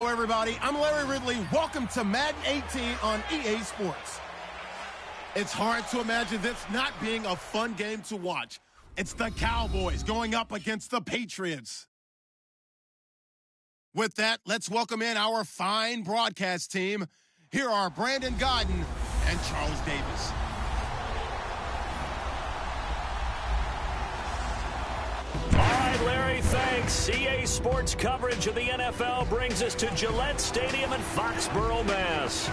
Hello everybody, I'm Larry Ridley. Welcome to Madden 18 on EA Sports. It's hard to imagine this not being a fun game to watch. It's the Cowboys going up against the Patriots. With that, let's welcome in our fine broadcast team. Here are Brandon Godden and Charles Davis. Larry, thanks. EA Sports coverage of the NFL brings us to Gillette Stadium in Foxborough, Mass.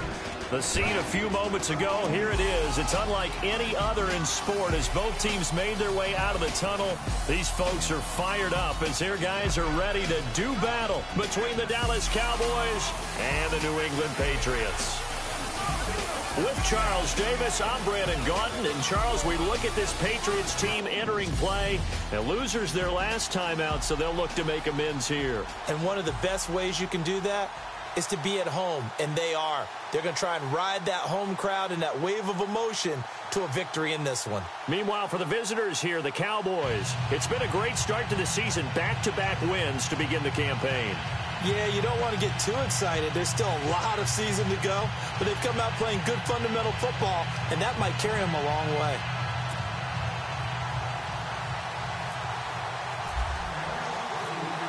The scene a few moments ago, here it is. It's unlike any other in sport as both teams made their way out of the tunnel. These folks are fired up as their guys are ready to do battle between the Dallas Cowboys and the New England Patriots. With Charles Davis, I'm Brandon Gaudin. And Charles, we look at this Patriots team entering play. And losers their last time out, so they'll look to make amends here. And one of the best ways you can do that is to be at home, and they are. They're going to try and ride that home crowd and that wave of emotion to a victory in this one. Meanwhile, for the visitors here, the Cowboys, it's been a great start to the season, back-to-back wins to begin the campaign. Yeah, you don't want to get too excited. There's still a lot of season to go, but they've come out playing good fundamental football, and that might carry them a long way.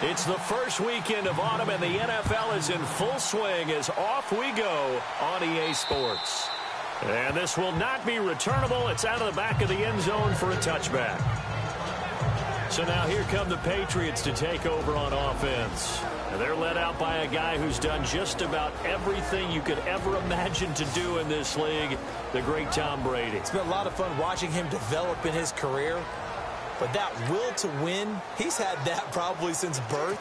It's the first weekend of autumn, and the NFL is in full swing as off we go on EA Sports. And this will not be returnable. It's out of the back of the end zone for a touchback. So now here come the Patriots to take over on offense. And they're led out by a guy who's done just about everything you could ever imagine to do in this league, the great Tom Brady. It's been a lot of fun watching him develop in his career. But that will to win, he's had that probably since birth,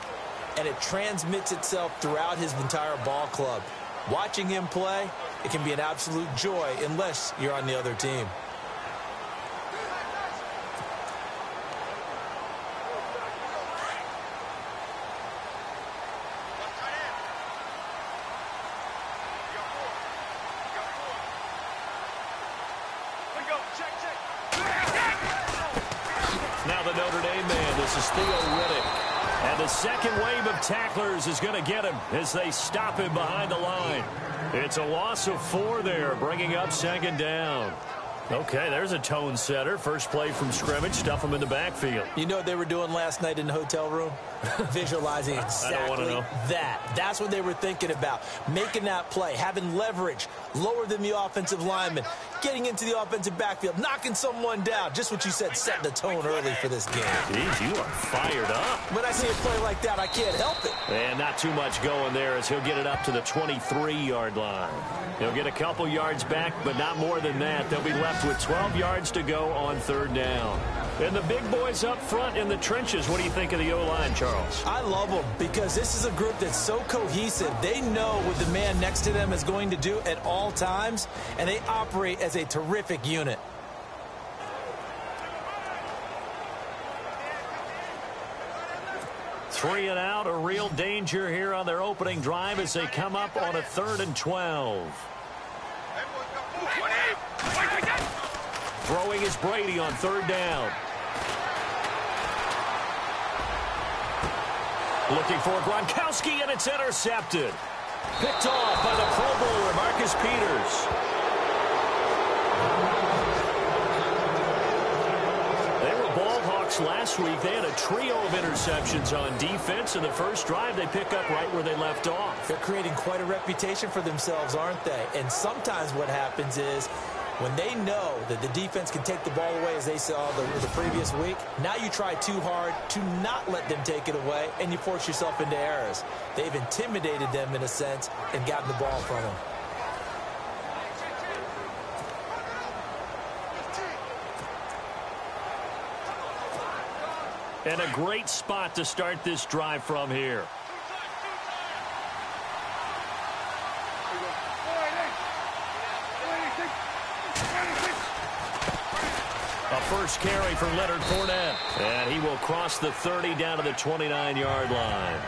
and it transmits itself throughout his entire ball club. Watching him play, it can be an absolute joy unless you're on the other team. Now the Notre Dame man, this is Theo Riddick. And the second wave of tacklers is going to get him as they stop him behind the line. It's a loss of 4 there, bringing up second down. Okay, there's a tone setter. First play from scrimmage, stuff him in the backfield. You know what they were doing last night in the hotel room? Visualizing exactly that. That's what they were thinking about. Making that play, having leverage, lower than the offensive lineman, getting into the offensive backfield, knocking someone down. Just what you said, setting the tone early for this game. Jeez, you are fired up. When I see a play like that, I can't help it. And not too much going there as he'll get it up to the 23-yard line. He'll get a couple yards back, but not more than that. They'll be left with 12 yards to go on third down. And the big boys up front in the trenches, what do you think of the O-line, Charles? I love them because this is a group that's so cohesive. They know what the man next to them is going to do at all times, and they operate as a terrific unit. Three and out, a real danger here on their opening drive as they come up on a 3rd and 12. Throwing is Brady on third down. Looking for Gronkowski, and it's intercepted. Picked off by the Pro Bowler, Marcus Peters. They were ball hawks last week. They had a trio of interceptions on defense. In the first drive, they pick up right where they left off. They're creating quite a reputation for themselves, aren't they? And sometimes what happens is when they know that the defense can take the ball away, as they saw the previous week, now you try too hard to not let them take it away, and you force yourself into errors. They've intimidated them in a sense and gotten the ball from them. And a great spot to start this drive from here. A first carry for Leonard Fournette. And he will cross the 30 down to the 29-yard line.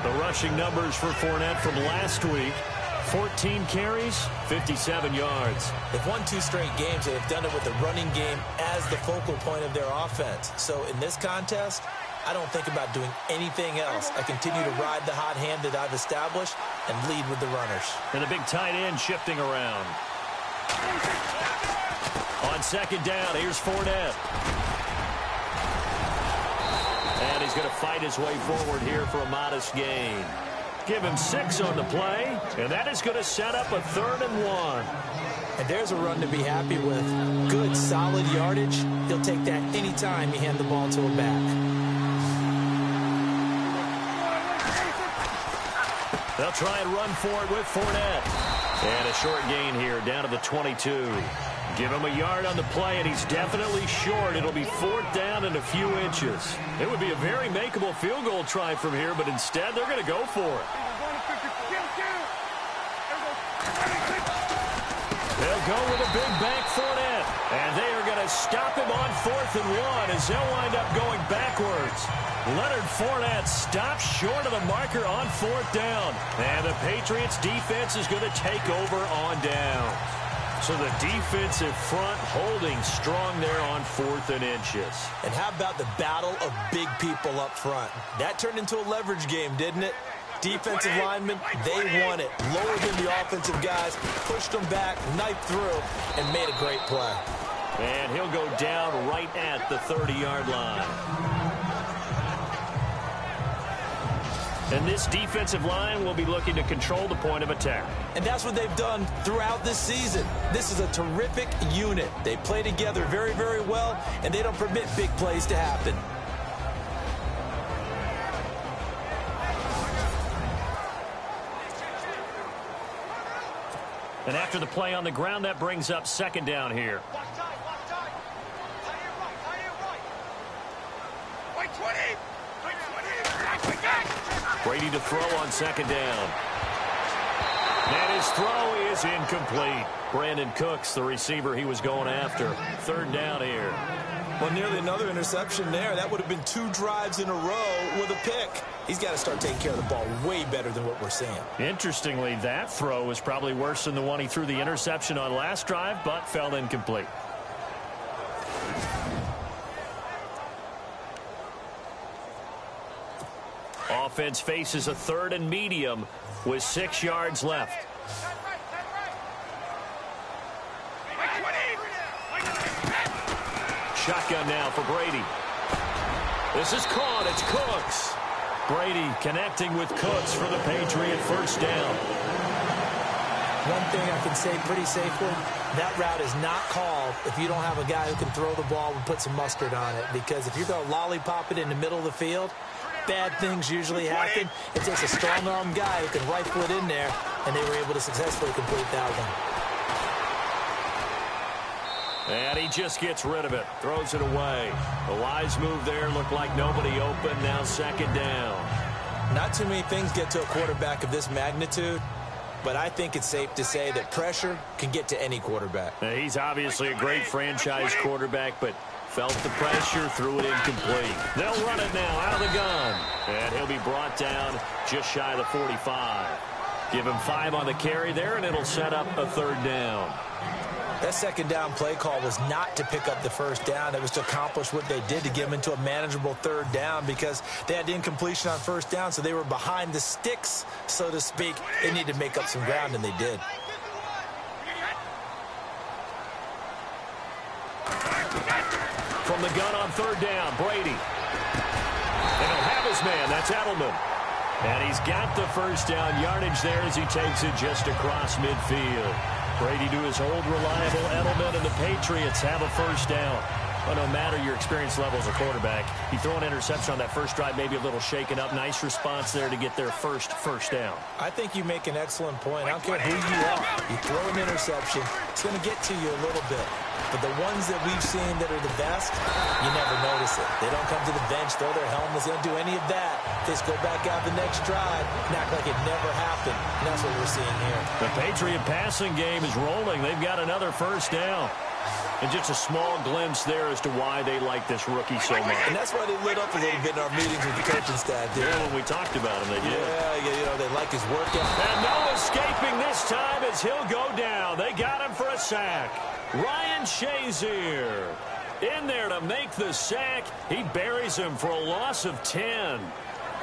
The rushing numbers for Fournette from last week. 14 carries, 57 yards. They've won 2 straight games, and they've done it with the running game as the focal point of their offense. So in this contest, I don't think about doing anything else. I continue to ride the hot hand that I've established and lead with the runners. And the big tight end shifting around. On second down, here's Fournette. And he's going to fight his way forward here for a modest gain. Give him 6 on the play, and that is going to set up a 3rd and 1. And there's a run to be happy with. Good, solid yardage. He'll take that anytime you hand the ball to a back. They'll try and run for it with Fournette. And a short gain here, down to the 22. Give him a yard on the play, and he's definitely short. It'll be 4th down and a few inches. It would be a very makeable field goal try from here, but instead they're going to go for it. They'll go with a big bank Fournette. And they are going to stop him on 4th and 1 as they'll wind up going backwards. Leonard Fournette stops short of the marker on 4th down. And the Patriots defense is going to take over on down. So the defensive front holding strong there on 4th and inches. And how about the battle of big people up front? That turned into a leverage game, didn't it? Defensive linemen, they won it. Lower than the offensive guys, pushed them back, knifed through, and made a great play. And he'll go down right at the 30-yard line. And this defensive line will be looking to control the point of attack. And that's what they've done throughout this season. This is a terrific unit. They play together very, very well, and they don't permit big plays to happen. And after the play on the ground, that brings up 2nd down here. Brady to throw on 2nd down. And his throw is incomplete. Brandon Cooks, the receiver he was going after. 3rd down here. Well, nearly another interception there. That would have been 2 drives in a row with a pick. He's got to start taking care of the ball way better than what we're seeing. Interestingly, that throw was probably worse than the one he threw the interception on last drive, but fell incomplete. Offense faces a 3rd and medium with 6 yards left. Shotgun now for Brady. This is caught. It's Cooks. Brady connecting with Cooks for the Patriot 1st down. One thing I can say pretty safely, that route is not called if you don't have a guy who can throw the ball and put some mustard on it. Because if you're going to lollipop it in the middle of the field, bad things usually happen. It takes a strong-arm guy who can rifle it in there, and they were able to successfully complete that one. And he just gets rid of it, throws it away. A wise move there, looked like nobody open, now 2nd down. Not too many things get to a quarterback of this magnitude, but I think it's safe to say that pressure can get to any quarterback. Now, he's obviously a great franchise quarterback, but felt the pressure, threw it incomplete. They'll run it now out of the gun. And he'll be brought down just shy of the 45. Give him 5 on the carry there, and it'll set up a 3rd down. That 2nd down play call was not to pick up the 1st down. It was to accomplish what they did to get them into a manageable 3rd down because they had incompletion on 1st down, so they were behind the sticks, so to speak. They needed to make up some ground, and they did. From the gun on 3rd down, Brady. And he'll have his man. That's Edelman. And he's got the 1st down yardage there as he takes it just across midfield. Brady to his old reliable Edelman, and the Patriots have a 1st down. Well, no matter your experience level as a quarterback, you throw an interception on that first drive, maybe a little shaken up. Nice response there to get their first down. I think you make an excellent point. I don't care who you are. You throw an interception, it's going to get to you a little bit. But the ones that we've seen that are the best, you never notice it. They don't come to the bench, throw their helmets, they don't do any of that. They just go back out the next drive and act like it never happened. And that's what we're seeing here. The Patriot passing game is rolling. They've got another 1st down. And just a small glimpse there as to why they like this rookie so much. And that's why they lit up a little bit in our meetings with the coaching staff. Yeah, when we talked about him, they did. Yeah, you know, they like his work ethic. And no escaping this time as he'll go down. They got him for a sack. Ryan Shazier. In there to make the sack. He buries him for a loss of 10.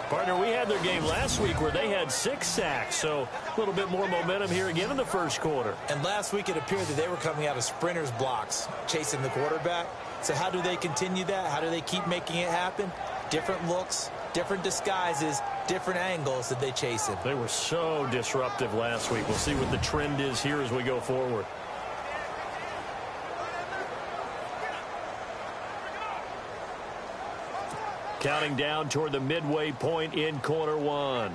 Partner, we had their game last week where they had 6 sacks, so a little bit more momentum here again in the first quarter. And last week it appeared that they were coming out of sprinters blocks, chasing the quarterback. So how do they continue that? How do they keep making it happen? Different looks, different disguises, different angles that they chase him. They were so disruptive last week. We'll see what the trend is here as we go forward. Counting down toward the midway point in quarter one.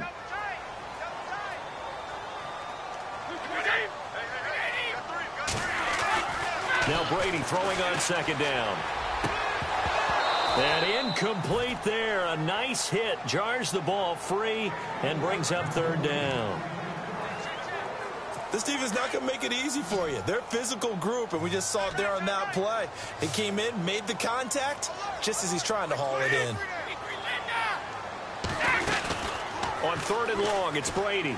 Now Brady throwing on second down. And incomplete there. A nice hit. Jars the ball free and brings up third down. This team is not going to make it easy for you. They're a physical group, and we just saw it there on that play. He came in, made the contact, just as he's trying to haul it in. On third and long, it's Brady.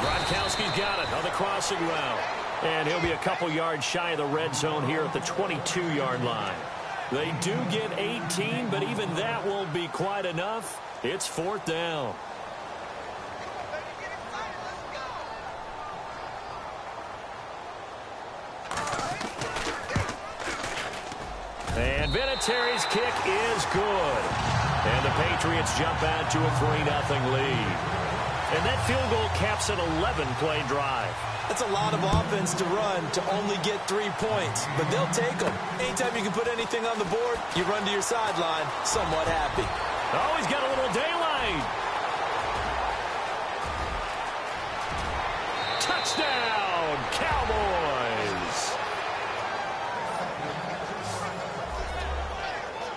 Gronkowski's got it on the crossing route. And he'll be a couple yards shy of the red zone here at the 22-yard line. They do get 18, but even that won't be quite enough. It's fourth down. And Vinatieri's kick is good. And the Patriots jump out to a 3-0 lead. And that field goal caps an 11-play drive. That's a lot of offense to run to only get 3 points, but they'll take them. Anytime you can put anything on the board, you run to your sideline somewhat happy. Oh, he's got a little daylight. Touchdown, Cowboys.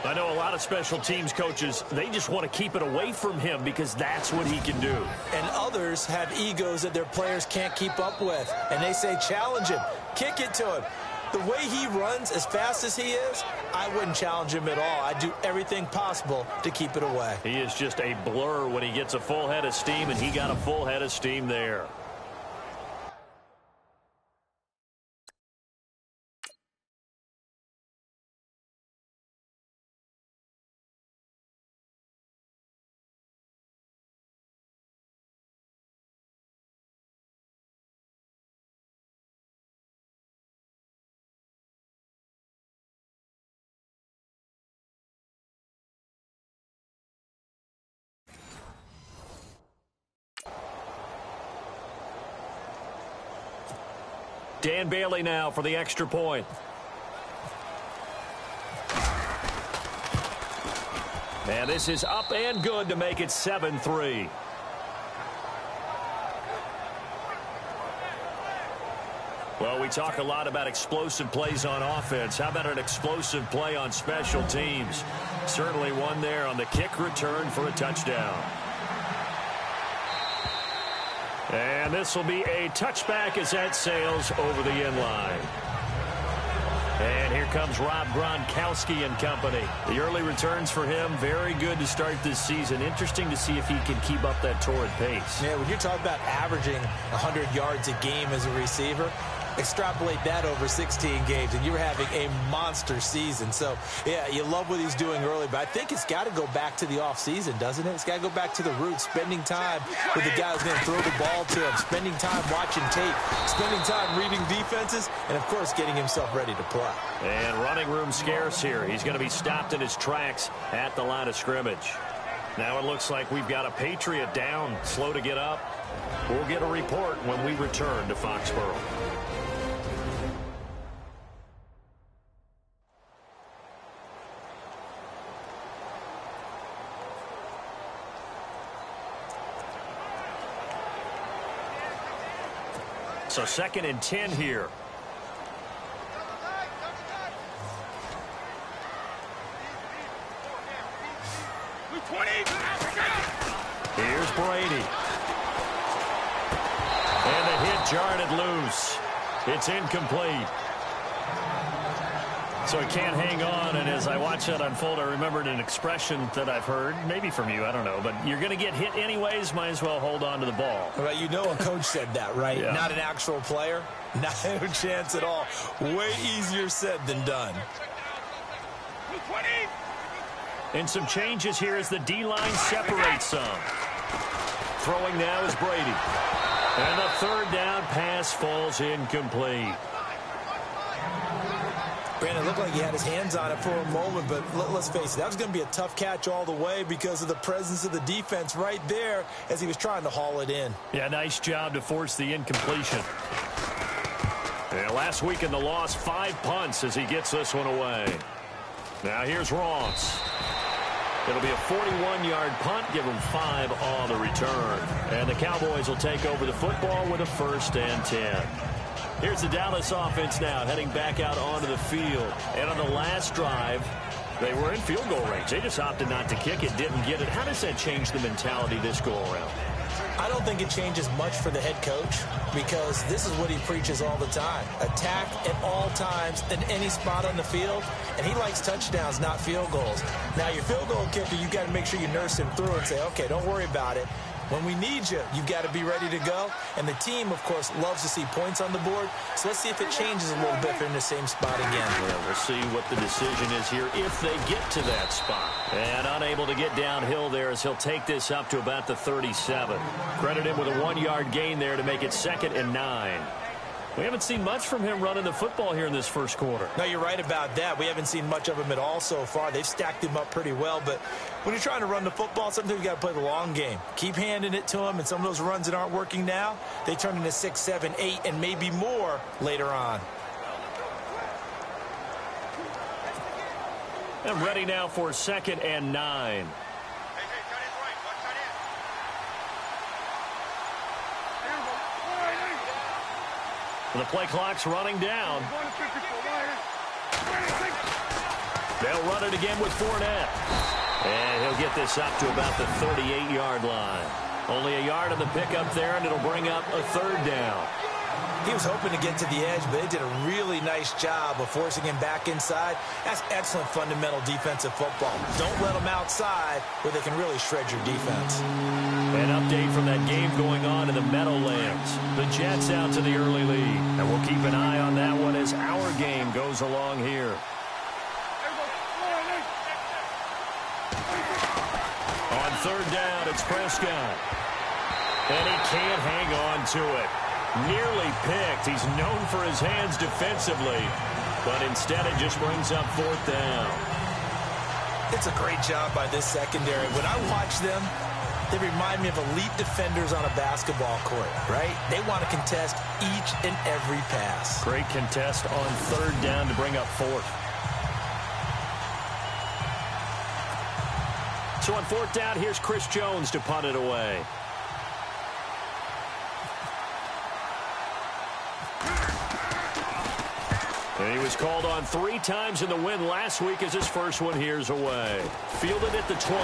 I know a lot of special teams coaches, they just want to keep it away from him because that's what he can do. And others have egos that their players can't keep up with. And they say, challenge him, kick it to him. The way he runs as fast as he is, I wouldn't challenge him at all. I'd do everything possible to keep it away. He is just a blur when he gets a full head of steam, and he got a full head of steam there. Dan Bailey now for the extra point. And this is up and good to make it 7-3. Well, we talk a lot about explosive plays on offense. How about an explosive play on special teams? Certainly one there on the kick return for a touchdown. And this will be a touchback as that sails over the end line. And here comes Rob Gronkowski and company. The early returns for him, very good to start this season. Interesting to see if he can keep up that torrid pace. Yeah, when you're talking about averaging 100 yards a game as a receiver, extrapolate that over 16 games, and you're having a monster season. So, yeah, you love what he's doing early, but I think it's got to go back to the offseason, doesn't it? It's got to go back to the roots, spending time with the guy who's going to throw the ball to him, spending time watching tape, spending time reading defenses, and, of course, getting himself ready to play. And running room scarce here. He's going to be stopped in his tracks at the line of scrimmage. Now it looks like we've got a Patriot down, slow to get up. We'll get a report when we return to Foxborough. So 2nd and 10 here. Here's Brady. And the hit jarred it loose. It's incomplete. So he can't hang on, and as I watch that unfold, I remembered an expression that I've heard, maybe from you, I don't know, but you're going to get hit anyways, might as well hold on to the ball. Well, you know a coach said that, right? Yeah. Not an actual player. Not a chance at all. Way easier said than done. And some changes here as the D-line separates some. Throwing now is Brady. And the third down pass falls incomplete. Brandon, it looked like he had his hands on it for a moment, but let's face it, that was going to be a tough catch all the way because of the presence of the defense right there as he was trying to haul it in. Yeah, nice job to force the incompletion. And last week in the loss, 5 punts as he gets this one away. Now here's Ross. It'll be a 41-yard punt, give him 5 on the return. And the Cowboys will take over the football with a 1st and 10. Here's the Dallas offense now, heading back out onto the field. And on the last drive, they were in field goal range. They just opted not to kick it, didn't get it. How does that change the mentality this go-around? I don't think it changes much for the head coach because this is what he preaches all the time. Attack at all times in any spot on the field, and he likes touchdowns, not field goals. Now, your field goal kicker, you got to make sure you nurse him through and say, okay, don't worry about it. When we need you, you've got to be ready to go. And the team, of course, loves to see points on the board. So let's see if it changes a little bit if they're in the same spot again. Yeah, we'll see what the decision is here if they get to that spot. And unable to get downhill there as he'll take this up to about the 37. Credit him with a 1-yard gain there to make it 2nd and 9. We haven't seen much from him running the football here in this first quarter. No, you're right about that. We haven't seen much of him at all so far. They've stacked him up pretty well, but when you're trying to run the football, sometimes you got to play the long game. Keep handing it to him, and some of those runs that aren't working now, they turn into 6, 7, 8, and maybe more later on. And ready now for 2nd and 9. The play clock's running down. They'll run it again with Fournette. And he'll get this up to about the 38-yard line. Only a yard on the pickup there, and it'll bring up a 3rd down. He was hoping to get to the edge, but they did a really nice job of forcing him back inside. That's excellent fundamental defensive football. Don't let them outside where they can really shred your defense. An update from that game going on in the Meadowlands. The Jets out to the early lead. And we'll keep an eye on that one as our game goes along here. On 3rd down, it's Prescott. And he can't hang on to it. Nearly picked. He's known for his hands defensively. But instead it just brings up 4th down. It's a great job by this secondary. When I watch them, they remind me of elite defenders on a basketball court, right? They want to contest each and every pass. Great contest on 3rd down to bring up 4th. So on 4th down, here's Chris Jones to punt it away. And he was called on 3 times in the win last week as his first one here's away. Fielded at the 20.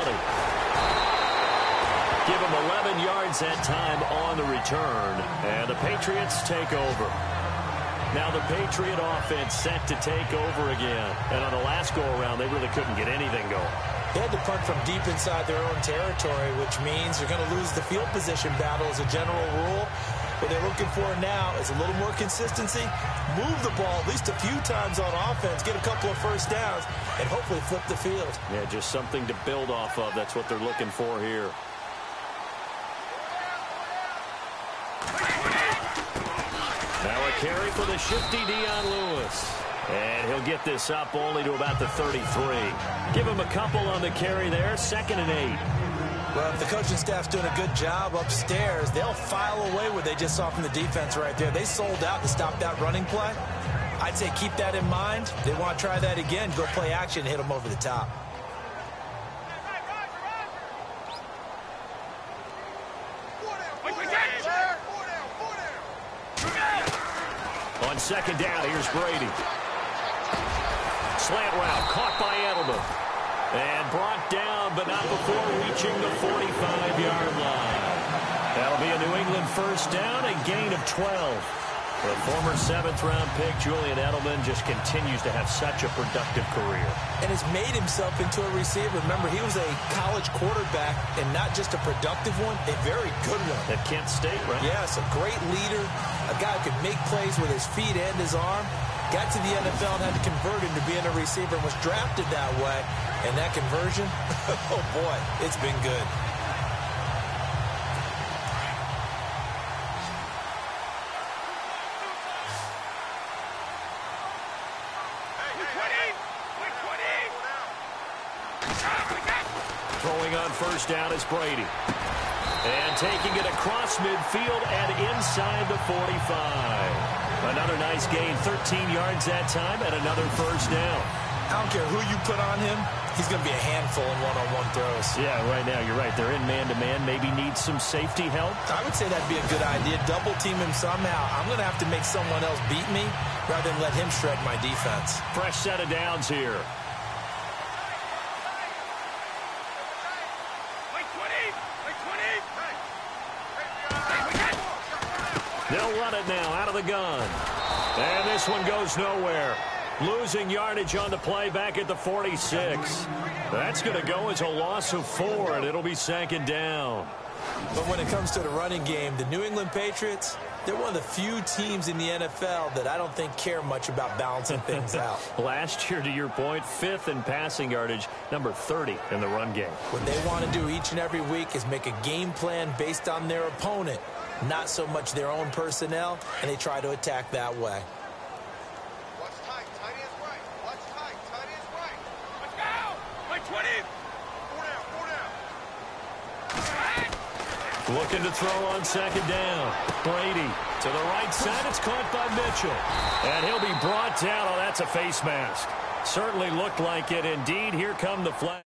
Give him 11 yards that time on the return. And the Patriots take over. Now the Patriot offense set to take over again. And on the last go-around, they really couldn't get anything going. They had to punt from deep inside their own territory, which means they're going to lose the field position battle as a general rule. What they're looking for now is a little more consistency, move the ball at least a few times on offense, get a couple of 1st downs, and hopefully flip the field. Yeah, just something to build off of. That's what they're looking for here. Now a carry for the shifty Dion Lewis. And he'll get this up only to about the 33. Give him a couple on the carry there, 2nd and 8. Well, if the coaching staff's doing a good job upstairs, they'll file away what they just saw from the defense right there. They sold out to stop that running play. I'd say keep that in mind. They want to try that again, go play action, hit them over the top. On 2nd down, here's Brady. Slant route, caught by Edelman. And brought down, but not before reaching the 45-yard line. That'll be a New England 1st down, a gain of 12. The former 7th-round pick, Julian Edelman, just continues to have such a productive career. And has made himself into a receiver. Remember, he was a college quarterback, and not just a productive one, a very good one. At Kent State, right? Yes, a great leader, a guy who could make plays with his feet and his arm. Got to the NFL and had to convert into being a receiver and was drafted that way. And that conversion, oh boy, it's been good. Throwing on first down is Brady. And taking it across midfield and inside the 45. Another nice gain, 13 yards that time, and another first down. I don't care who you put on him, he's going to be a handful in one-on-one throws. Yeah, right now, you're right. They're in man-to-man, maybe needs some safety help. I would say that'd be a good idea. Double team him somehow. I'm going to have to make someone else beat me rather than let him shred my defense. Fresh set of downs here. They'll run it now out of the gun. And this one goes nowhere. Losing yardage on the play back at the 46. That's going to go as a loss of 4, and it'll be 2nd down. But when it comes to the running game, the New England Patriots, they're one of the few teams in the NFL that I don't think care much about balancing things out. Last year, to your point, 5th in passing yardage, number 30 in the run game. What they want to do each and every week is make a game plan based on their opponent, not so much their own personnel, and they try to attack that way. Looking to throw on 2nd down. Brady to the right side. It's caught by Mitchell. And he'll be brought down. Oh, that's a face mask. Certainly looked like it. Indeed, here come the flag.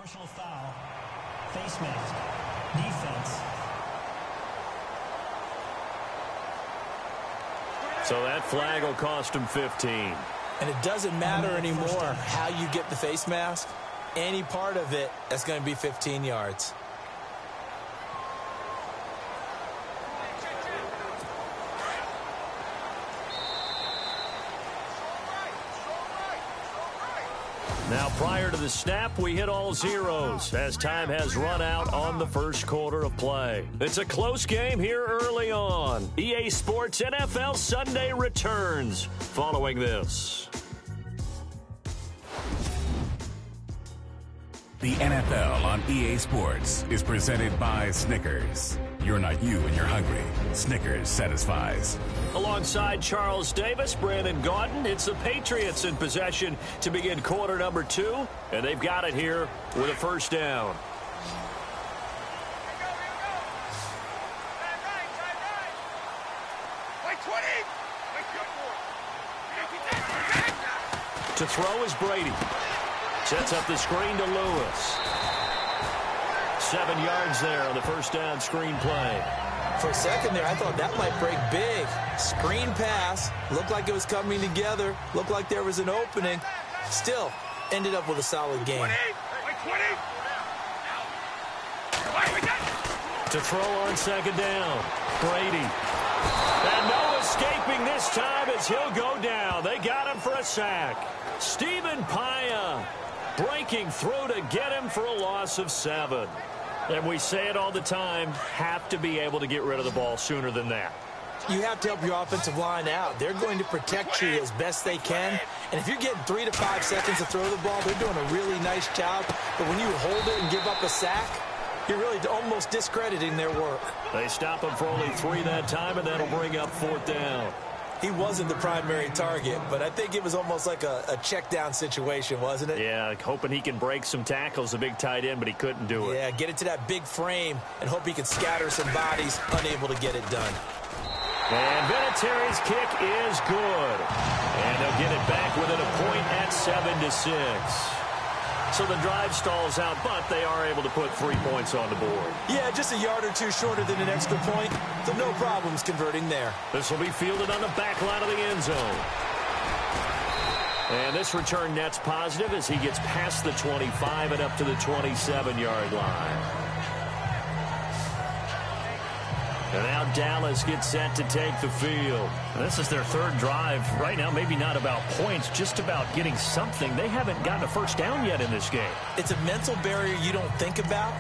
Personal foul, face mask, defense. So that flag will cost him 15. And it doesn't matter anymore how you get the face mask. Any part of it, that's going to be 15 yards. Now, prior to the snap, we hit all zeros as time has run out on the first quarter of play. It's a close game here early on. EA Sports NFL Sunday returns following this. The NFL on EA Sports is presented by Snickers. You're not you when you're hungry. Snickers satisfies. Alongside Charles Davis, Brandon Gaudin, it's the Patriots in possession to begin quarter number 2, and they've got it here with a first down. To throw is Brady. Sets up the screen to Lewis. 7 yards there on the first down screen play. For a second there, I thought that might break big. Screen pass. Looked like it was coming together. Looked like there was an opening. Still, ended up with a solid game. To throw on second down. Brady. And no escaping this time as he'll go down. They got him for a sack. Stephen Paya breaking through to get him for a loss of 7. And we say it all the time, have to be able to get rid of the ball sooner than that. You have to help your offensive line out. They're going to protect you as best they can. And if you're getting 3 to 5 seconds to throw the ball, they're doing a really nice job. But when you hold it and give up a sack, you're really almost discrediting their work. They stop him for only 3 that time, and that'll bring up 4th down. He wasn't the primary target, but I think it was almost like a check down situation, wasn't it? Yeah, hoping he can break some tackles, a big tight end, but he couldn't do it. Yeah, get it to that big frame and hope he can scatter some bodies, unable to get it done. And Vinatieri's kick is good. And they'll get it back within a point at 7-6. So the drive stalls out, but they are able to put 3 points on the board. Yeah, just a yard or two shorter than an extra point, so no problems converting there. This will be fielded on the back line of the end zone. And this return net's positive as he gets past the 25 and up to the 27-yard line. And now Dallas gets set to take the field. This is their 3rd drive. Right now, maybe not about points, just about getting something. They haven't gotten a first down yet in this game. It's a mental barrier you don't think about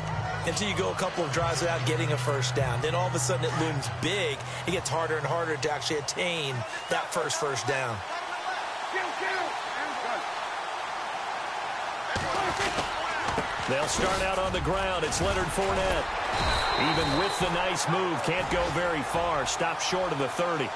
until you go a couple of drives without getting a first down. Then all of a sudden it looms big. It gets harder and harder to actually attain that first down. They'll start out on the ground. It's Leonard Fournette. Even with the nice move, can't go very far. Stopped short of the 30.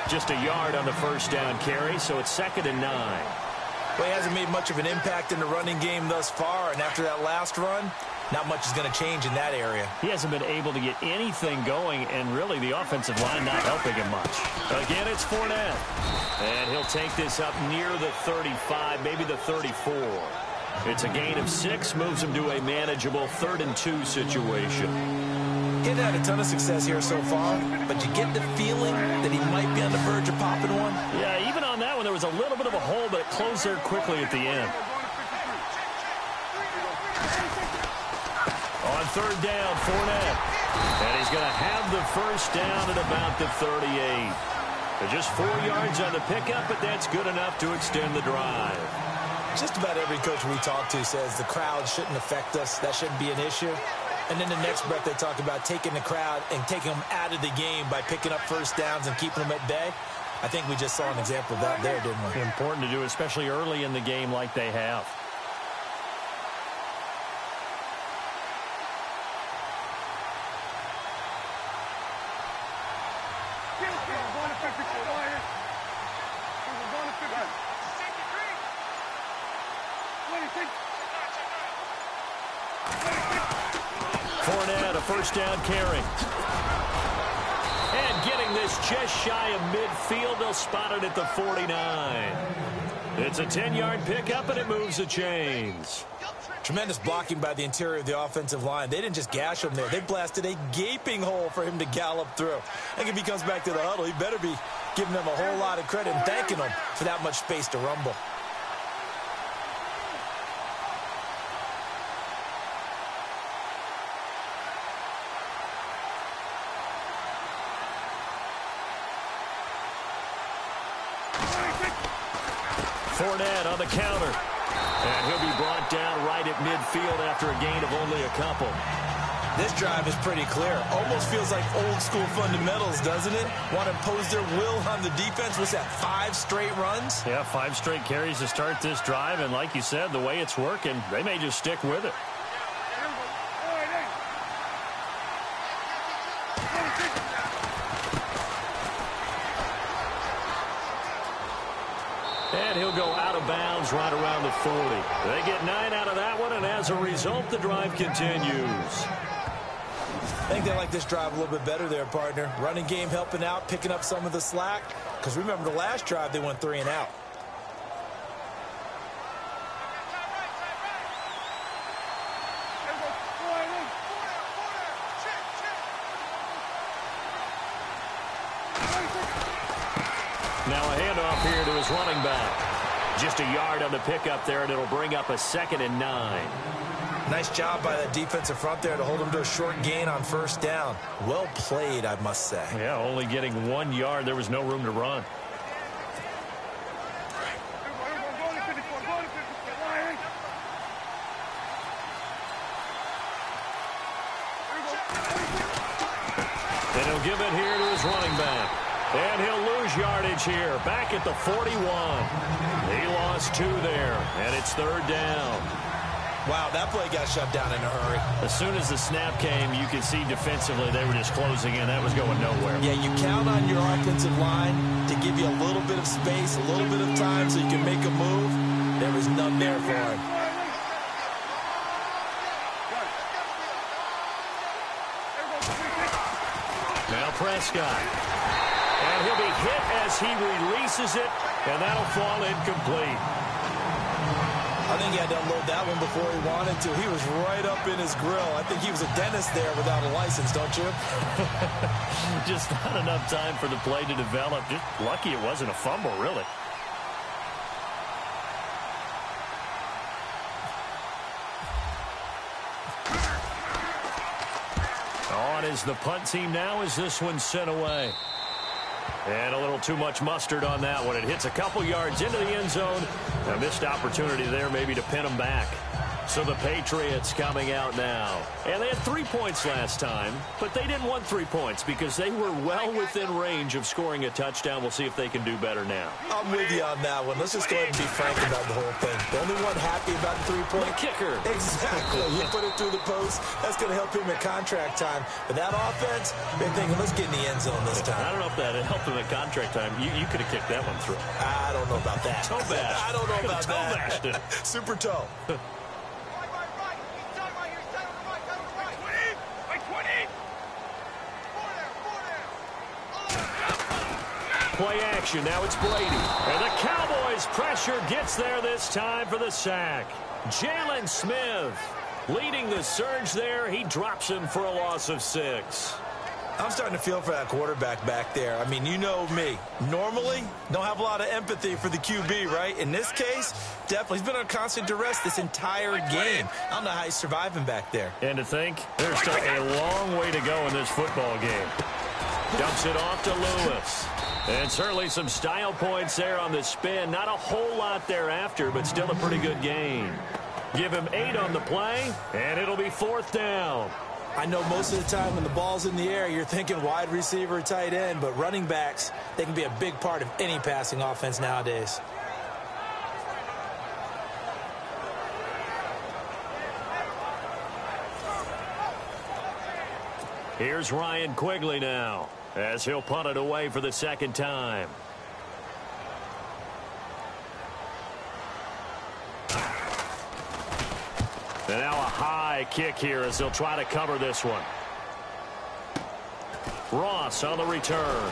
Just a yard on the first down carry, so it's 2nd and 9. Well, he hasn't made much of an impact in the running game thus far, and after that last run, not much is going to change in that area. He hasn't been able to get anything going, and really the offensive line not helping him much. Again, it's Fournette. And he'll take this up near the 35, maybe the 34. It's a gain of 6, moves him to a manageable 3rd and 2 situation. He hasn't had a ton of success here so far, but you get the feeling that he might be on the verge of popping one. Yeah, even on that one, there was a little bit of a hole, but it closed there quickly at the end. On 3rd down, Fournette. And he's going to have the first down at about the 38. They're just 4 yards on the pickup, but that's good enough to extend the drive. Just about every coach we talk to says the crowd shouldn't affect us. That shouldn't be an issue. And then the next breath they talk about taking the crowd and taking them out of the game by picking up first downs and keeping them at bay. I think we just saw an example of that there, didn't we? Important to do, especially early in the game like they have. Fournette, a first down carry. And getting this this just shy of midfield. They'll spot it at the 49. It's a 10-yard pickup, and it moves the chains. Tremendous blocking by the interior of the offensive line. They didn't just gash him there. They blasted a gaping hole for him to gallop through. I think if he comes back to the huddle, he better be giving them a whole lot of credit and thanking them for that much space to rumble. Fournette on the counter. And he'll be brought down right at midfield after a gain of only a couple. This drive is pretty clear. Almost feels like old school fundamentals, doesn't it? Want to impose their will on the defense. What's that, 5 straight runs? Yeah, 5 straight carries to start this drive. And like you said, the way it's working, they may just stick with it. And he'll go out of bounds right around the 40. They get 9 out of that one, and as a result, the drive continues. I think they like this drive a little bit better there, partner. Running game helping out, picking up some of the slack. Because remember, the last drive, they went 3 and out. Now a handoff here to his running back. Just a yard on the pickup there, and it'll bring up a 2nd and 9. Nice job by that defensive front there to hold him to a short gain on first down. Well played, I must say. Yeah, only getting 1 yard. There was no room to run. And he'll give it here to his running back. And he'll lose yardage here, back at the 41. He lost 2 there, and it's 3rd down. Wow, that play got shut down in a hurry. As soon as the snap came, you could see defensively they were just closing in. That was going nowhere. Yeah, you count on your offensive line to give you a little bit of space, a little bit of time so you can make a move. There was none there for him. Now Prescott. And he'll be hit as he releases it, and that'll fall incomplete. I think he had to unload that one before he wanted to. He was right up in his grill. I think he was a dentist there without a license, don't you? Just not enough time for the play to develop. Just lucky it wasn't a fumble, really. On is the punt team now as this one's sent away. And a little too much mustard on that one. It hits a couple yards into the end zone. A missed opportunity there maybe to pin them back. So the Patriots coming out now. And they had 3 points last time, but they didn't want 3 points because they were well within range of scoring a touchdown. We'll see if they can do better now. I'm with you on that one. Let's just go ahead and be frank about the whole thing. The only one happy about the 3-point kicker. Exactly. You put it through the post. That's going to help him at contract time. But that offense, they're thinking, let's get in the end zone this time. I don't know if that helped him at contract time. You could have kicked that one through. I don't know about that. Toe bash. I don't know about toe that. bashed it. Super toe. Play action. Now it's Brady. And the Cowboys pressure gets there this time for the sack. Jalen Smith leading the surge there. He drops him for a loss of 6. I'm starting to feel for that quarterback back there. I mean, you know me. Normally, don't have a lot of empathy for the QB, right? In this case, definitely. He's been under constant duress this entire game. I don't know how he's surviving back there. And to think, there's still a long way to go in this football game. Dumps it off to Lewis. And certainly some style points there on the spin. Not a whole lot thereafter, but still a pretty good game. Give him 8 on the play, and it'll be 4th down. I know most of the time when the ball's in the air, you're thinking wide receiver, tight end, but running backs, they can be a big part of any passing offense nowadays. Here's Ryan Quigley now, as he'll punt it away for the 2nd time. And now a high kick here as they'll try to cover this one. Ross on the return.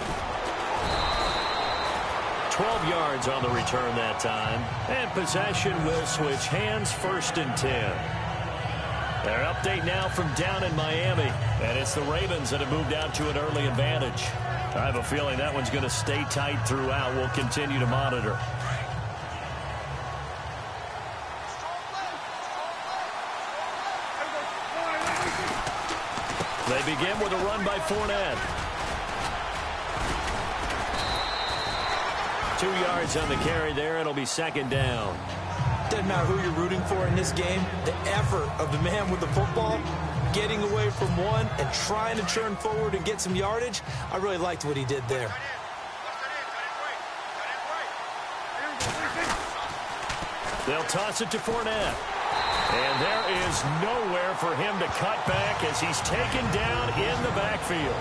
12 yards on the return that time. And possession will switch hands, 1st and 10. Their update now from down in Miami. And it's the Ravens that have moved out to an early advantage. I have a feeling that one's going to stay tight throughout. We'll continue to monitor. They begin with a run by Fournette. 2 yards on the carry there. It'll be 2nd down. Doesn't matter who you're rooting for in this game. The effort of the man with the football, getting away from one and trying to turn forward and get some yardage. I really liked what he did there. They'll toss it to Fournette. And there is nowhere for him to cut back as he's taken down in the backfield.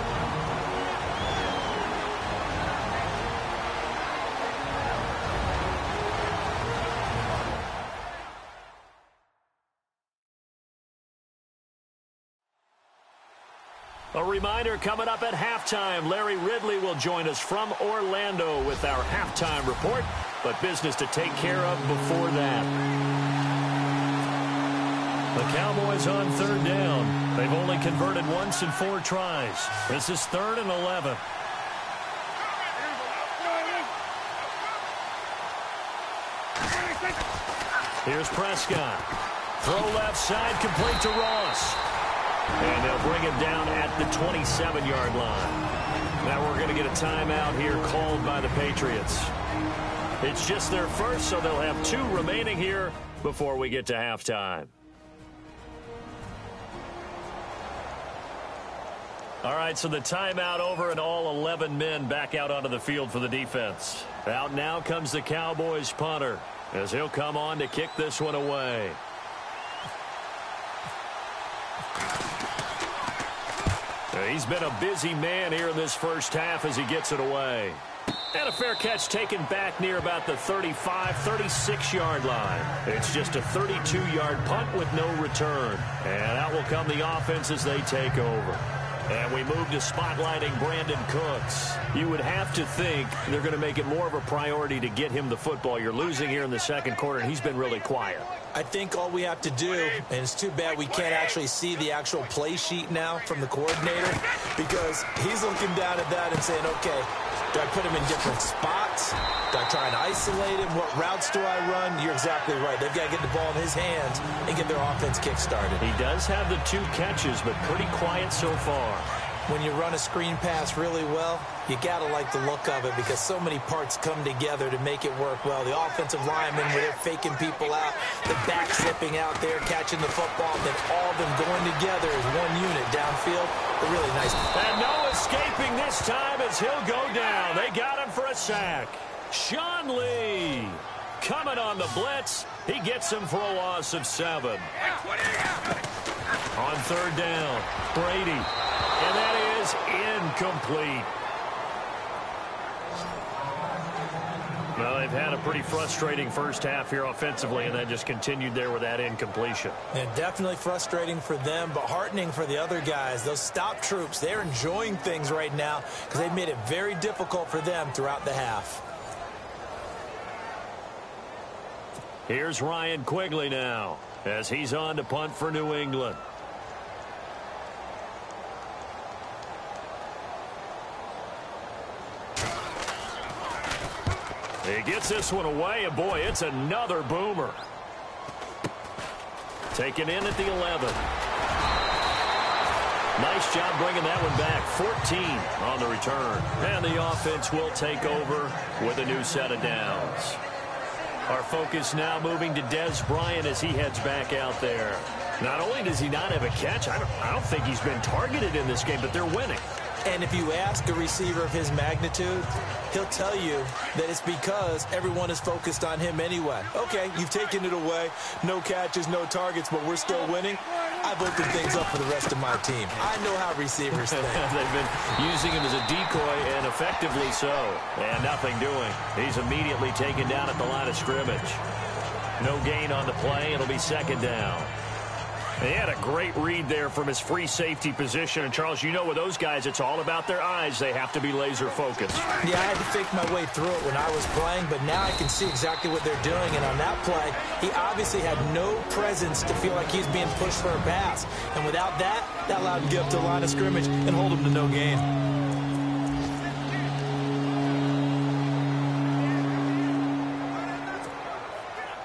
A reminder coming up at halftime, Larry Ridley will join us from Orlando with our halftime report, but business to take care of before that. The Cowboys on 3rd down. They've only converted once in 4 tries. This is 3rd and 11. Here's Prescott. Throw left side, complete to Ross. And they'll bring him down at the 27-yard line. Now we're going to get a timeout here called by the Patriots. It's just their first, so they'll have 2 remaining here before we get to halftime. All right, so the timeout over and all 11 men back out onto the field for the defense. Out now comes the Cowboys punter as he'll come on to kick this one away. He's been a busy man here in this first half as he gets it away. And a fair catch taken back near about the 35, 36-yard line. It's just a 32-yard punt with no return. And out will come the offense as they take over. And we move to spotlighting Brandon Cooks. You would have to think they're going to make it more of a priority to get him the football. You're losing here in the second quarter, and he's been really quiet. I think all we have to do, and it's too bad we can't actually see the actual play sheet now from the coordinator, because he's looking down at that and saying, okay, do I put him in different spots? Do I try and isolate him? What routes do I run? You're exactly right. They've got to get the ball in his hands and get their offense kick-started. He does have the 2 catches, but pretty quiet so far. When you run a screen pass really well, you got to like the look of it because so many parts come together to make it work well. The offensive linemen, where they're faking people out, the back slipping out there, catching the football, then all of them going together as one unit downfield. A really nice. And no escaping this time as he'll go down. They got him for a sack. Sean Lee coming on the blitz. He gets him for a loss of 7. On 3rd down, Brady. And that is incomplete. Well, they've had a pretty frustrating first half here offensively, and then just continued there with that incompletion. And definitely frustrating for them, but heartening for the other guys. Those stop troops, they're enjoying things right now because they've made it very difficult for them throughout the half. Here's Ryan Quigley now as he's on to punt for New England. He gets this one away, and boy, it's another boomer. Taken in at the 11. Nice job bringing that one back. 14 on the return. And the offense will take over with a new set of downs. Our focus now moving to Dez Bryant as he heads back out there. Not only does he not have a catch, I don't think he's been targeted in this game, but they're winning. And if you ask a receiver of his magnitude, he'll tell you that it's because everyone is focused on him anyway. Okay, you've taken it away. No catches, no targets, but we're still winning. I've opened things up for the rest of my team. I know how receivers think. They've been using him as a decoy, and effectively so. And nothing doing. He's immediately taken down at the line of scrimmage. No gain on the play. It'll be 2nd down. He had a great read there from his free safety position. And, Charles, you know with those guys, it's all about their eyes. They have to be laser focused. Yeah, I had to fake my way through it when I was playing, but now I can see exactly what they're doing. And on that play, he obviously had no presence to feel like he's being pushed for a pass. And without that, that allowed him to get up to the line of scrimmage and hold him to no gain.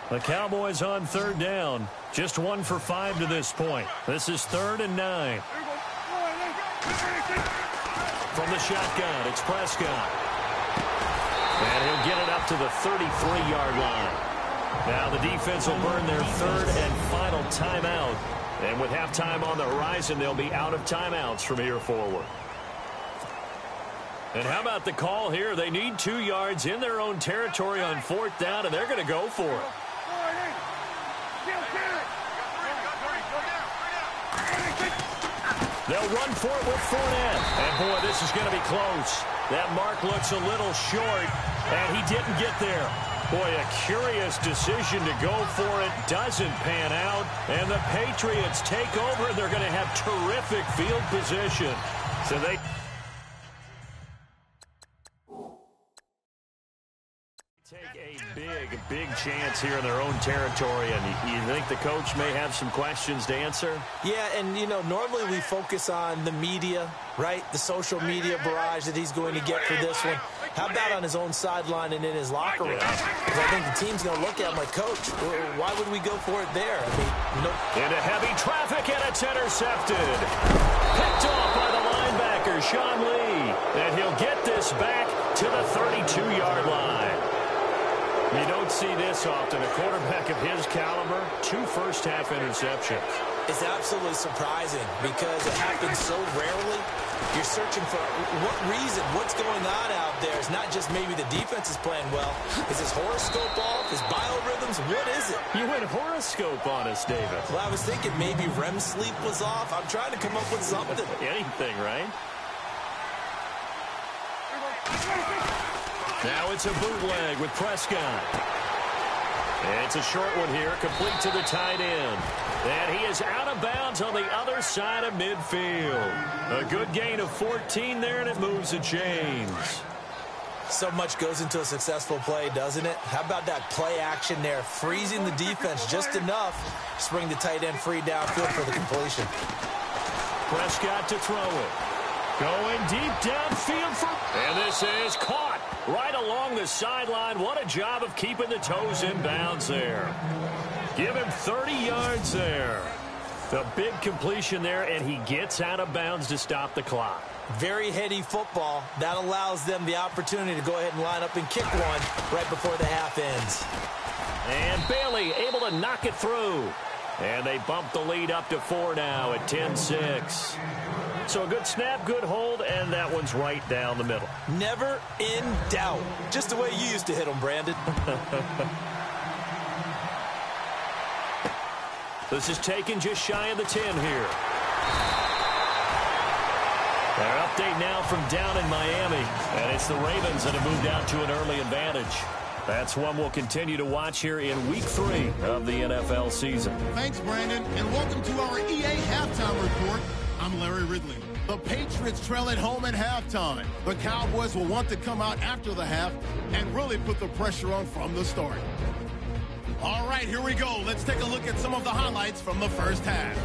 The Cowboys on third down. Just 1 for 5 to this point. This is 3rd and 9. From the shotgun, it's Prescott. And he'll get it up to the 33-yard line. Now the defense will burn their 3rd and final timeout. And with halftime on the horizon, they'll be out of timeouts from here forward. And how about the call here? They need 2 yards in their own territory on 4th down, and they're going to go for it. They'll run for it with Fournette. And, boy, this is going to be close. That mark looks a little short, and he didn't get there. Boy, a curious decision to go for it. Doesn't pan out. And the Patriots take over, and they're going to have terrific field position. So they take a big chance here in their own territory, and you think the coach may have some questions to answer? Yeah, and, you know, normally we focus on the media, right? The social media barrage that he's going to get for this one. How about on his own sideline and in his locker room? Because I think the team's going to look at him like, Coach, why would we go for it there? I mean, no. Into heavy traffic, and it's intercepted. Picked off by the linebacker, Sean Lee. And he'll get this back to the 32-yard line. You don't see this often. A quarterback of his caliber, 2 first-half interceptions. It's absolutely surprising because it happens so rarely. You're searching for what reason, what's going on out there. It's not just maybe the defense is playing well. Is his horoscope off? His biorhythms? What is it? You went horoscope on us, David. Well, I was thinking maybe REM sleep was off. I'm trying to come up with something. Anything, right? Now it's a bootleg with Prescott. It's a short one here, complete to the tight end. And he is out of bounds on the other side of midfield. A good gain of 14 there, and it moves the chains. So much goes into a successful play, doesn't it? How about that play action there, freezing the defense just enough to bring the tight end free downfield for the completion. Prescott to throw it. Going deep downfield and this is caught right along the sideline. What a job of keeping the toes in bounds there. Give him 30 yards there. The big completion there, and he gets out of bounds to stop the clock. Very heady football. That allows them the opportunity to go ahead and line up and kick one right before the half ends. And Bailey able to knock it through. And they bump the lead up to 4 now at 10-6. So a good snap, good hold, and that one's right down the middle. Never in doubt. Just the way you used to hit them, Brandon. This is taken just shy of the 10 here. Their update now from down in Miami. And it's the Ravens that have moved out to an early advantage. That's one we'll continue to watch here in Week 3 of the NFL season. Thanks, Brandon, and welcome to our EA Halftime Report. I'm Larry Ridley. The Patriots trail at home at halftime. The Cowboys will want to come out after the half and really put the pressure on from the start. All right, here we go. Let's take a look at some of the highlights from the first half.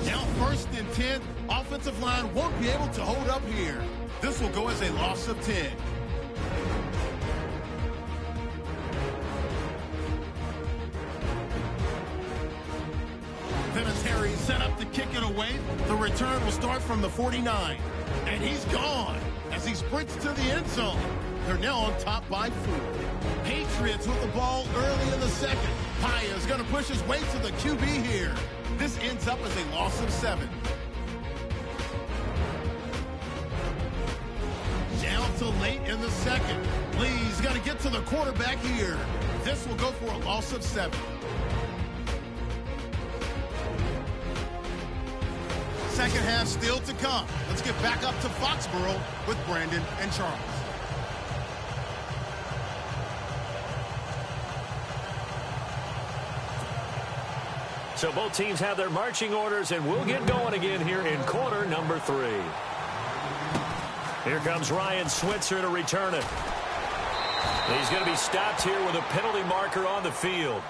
Now 1st and 10, offensive line won't be able to hold up here. This will go as a loss of 10. Vinatieri set up to kick it away. The return will start from the 49. And he's gone as he sprints to the end zone. They're now on top by 4. Patriots with the ball early in the second. Paya is going to push his way to the QB here. This ends up as a loss of 7. Down to late in the second. Lee's got to get to the quarterback here. This will go for a loss of 7. Second half still to come. Let's get back up to Foxborough with Brandon and Charles. So both teams have their marching orders, and we'll get going again here in quarter number 3. Here comes Ryan Switzer to return it. He's going to be stopped here with a penalty marker on the field.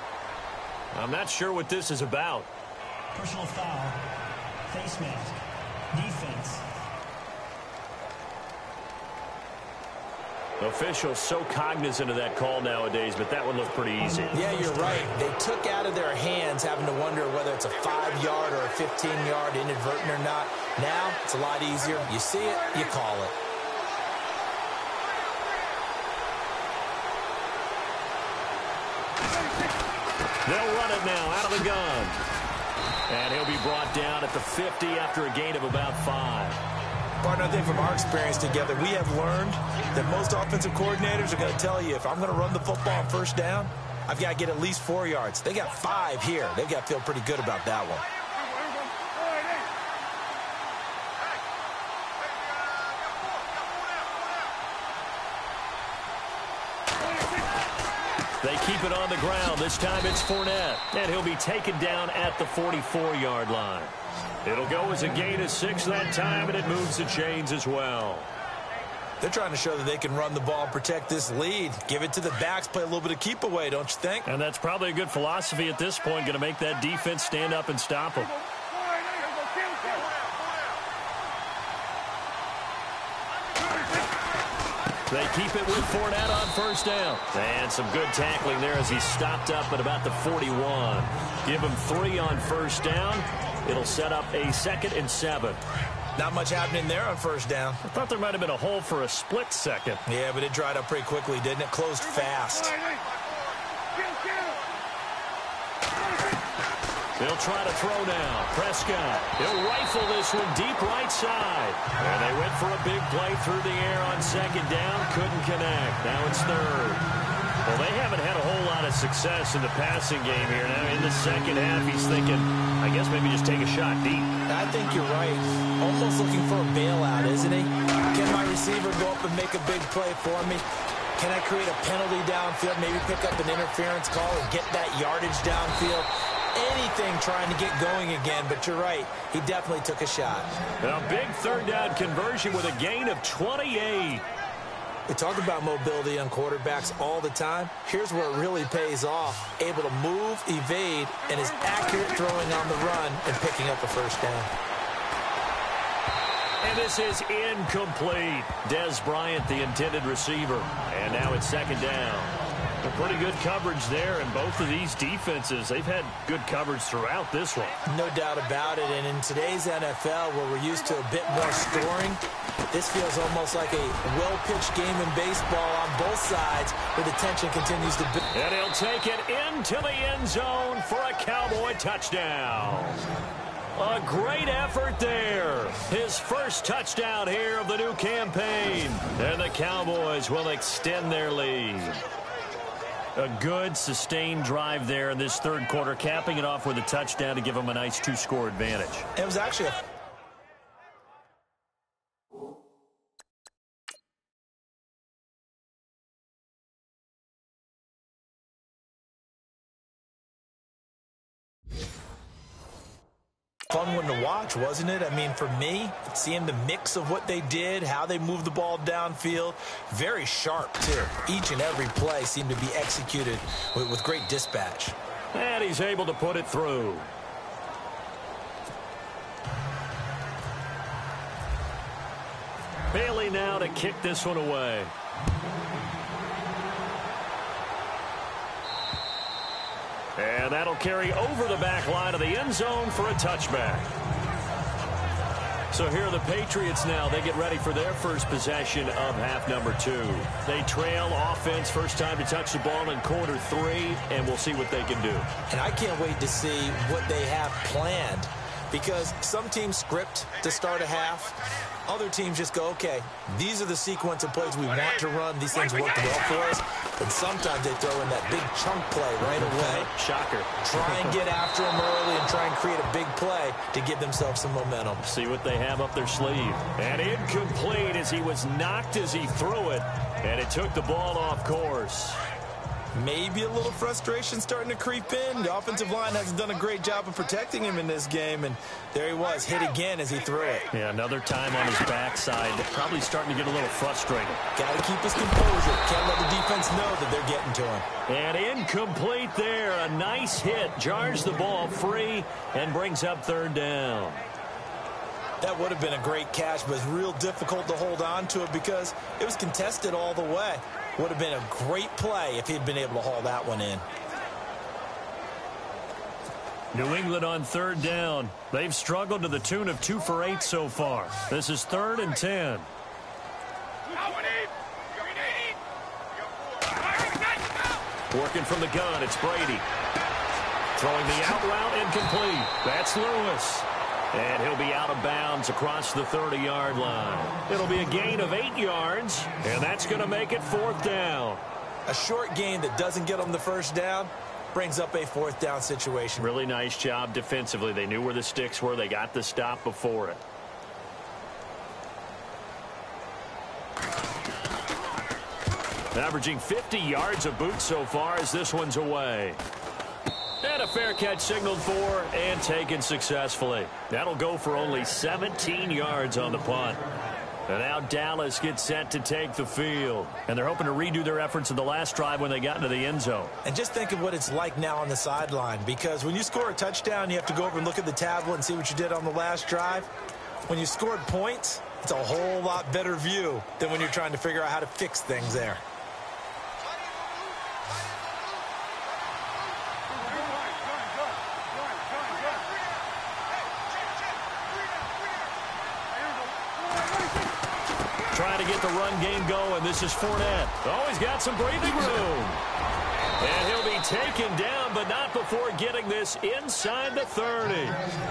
I'm not sure what this is about. Personal foul. Face mask. Defense. Officials so cognizant of that call nowadays, but that one looked pretty easy. Yeah, you're right. They took out of their hands having to wonder whether it's a 5-yard or a 15-yard inadvertent or not. Now, it's a lot easier. You see it, you call it. They'll run it now out of the gun. And he'll be brought down at the 50 after a gain of about 5. Partner, I think from our experience together, we have learned that most offensive coordinators are going to tell you, if I'm going to run the football on first down, I've got to get at least 4 yards. They got 5 here. They've got to feel pretty good about that one. They keep it on the ground. This time it's Fournette. And he'll be taken down at the 44-yard line. It'll go as a gain of 6 that time, and it moves the chains as well. They're trying to show that they can run the ball and protect this lead. Give it to the backs, play a little bit of keep away, don't you think? And that's probably a good philosophy at this point, going to make that defense stand up and stop them. They keep it with Fournette on first down. And some good tackling there as he stopped up at about the 41. Give him 3 on first down. It'll set up a 2nd and 7. Not much happening there on first down. I thought there might have been a hole for a split second. Yeah, but it dried up pretty quickly, didn't it? Closed fast. They'll try to throw now. Prescott. He'll rifle this one deep right side. And they went for a big play through the air on 2nd down. Couldn't connect. Now it's 3rd. Well, they haven't had a whole lot of success in the passing game here. Now in the second half, he's thinking, I guess maybe just take a shot deep. I think you're right. Almost looking for a bailout, isn't he? Can my receiver go up and make a big play for me? Can I create a penalty downfield, maybe pick up an interference call and get that yardage downfield? Anything trying to get going again, but you're right. He definitely took a shot. A big 3rd down conversion with a gain of 28. We talk about mobility on quarterbacks all the time. Here's where it really pays off. Able to move, evade, and is accurate throwing on the run and picking up a first down. And this is incomplete. Dez Bryant, the intended receiver. And now it's 2nd down. A pretty good coverage there, and both of these defenses, they've had good coverage throughout this one. No doubt about it, and in today's NFL, where we're used to a bit more scoring, this feels almost like a well-pitched game in baseball on both sides, where the tension continues to build. And he'll take it into the end zone for a Cowboy touchdown. A great effort there. His first touchdown here of the new campaign. And the Cowboys will extend their lead. A good, sustained drive there in this 3rd quarter, capping it off with a touchdown to give them a nice 2-score advantage. It was actually a fun one to watch, wasn't it? I mean, for me, seeing the mix of what they did, how they moved the ball downfield, very sharp, too. Each and every play seemed to be executed with great dispatch. And he's able to put it through. Bailey now to kick this one away. And that'll carry over the back line of the end zone for a touchback. So here are the Patriots now. They get ready for their first possession of half number 2. They trail offense, first time to touch the ball in quarter 3, and we'll see what they can do. And I can't wait to see what they have planned, because some teams script to start a half. Other teams just go, okay, these are the sequence of plays we want to run. These things work well for us. And sometimes they throw in that big chunk play right away. Shocker. Try and get after them early and try and create a big play to give themselves some momentum. See what they have up their sleeve. And incomplete as he was knocked as he threw it. And it took the ball off course. Maybe a little frustration starting to creep in. The offensive line hasn't done a great job of protecting him in this game, and there he was, hit again as he threw it. Yeah, another time on his backside, probably starting to get a little frustrated. Got to keep his composure. Can't let the defense know that they're getting to him. And incomplete there. A nice hit. Jars the ball free and brings up third down. That would have been a great catch, but it's real difficult to hold on to it because it was contested all the way. Would have been a great play if he'd been able to haul that one in. New England on third down. They've struggled to the tune of 2 for 8 so far. This is 3rd and 10. Working from the gun, it's Brady. Throwing the out route, incomplete. That's Lewis. And he'll be out of bounds across the 30-yard line. It'll be a gain of 8 yards, and that's going to make it 4th down. A short gain that doesn't get them the first down brings up a 4th down situation. Really nice job defensively. They knew where the sticks were. They got the stop before it. Averaging 50 yards a boot so far as this one's away. And a fair catch signaled for and taken successfully. That'll go for only 17 yards on the punt. And now Dallas gets set to take the field. And they're hoping to redo their efforts in the last drive when they got into the end zone. And just think of what it's like now on the sideline. Because when you score a touchdown, you have to go over and look at the tablet and see what you did on the last drive. When you scored points, it's a whole lot better view than when you're trying to figure out how to fix things there. Trying to get the run game going. This is Fournette. Oh, he's got some breathing room. And he'll be taken down, but not before getting this inside the 30.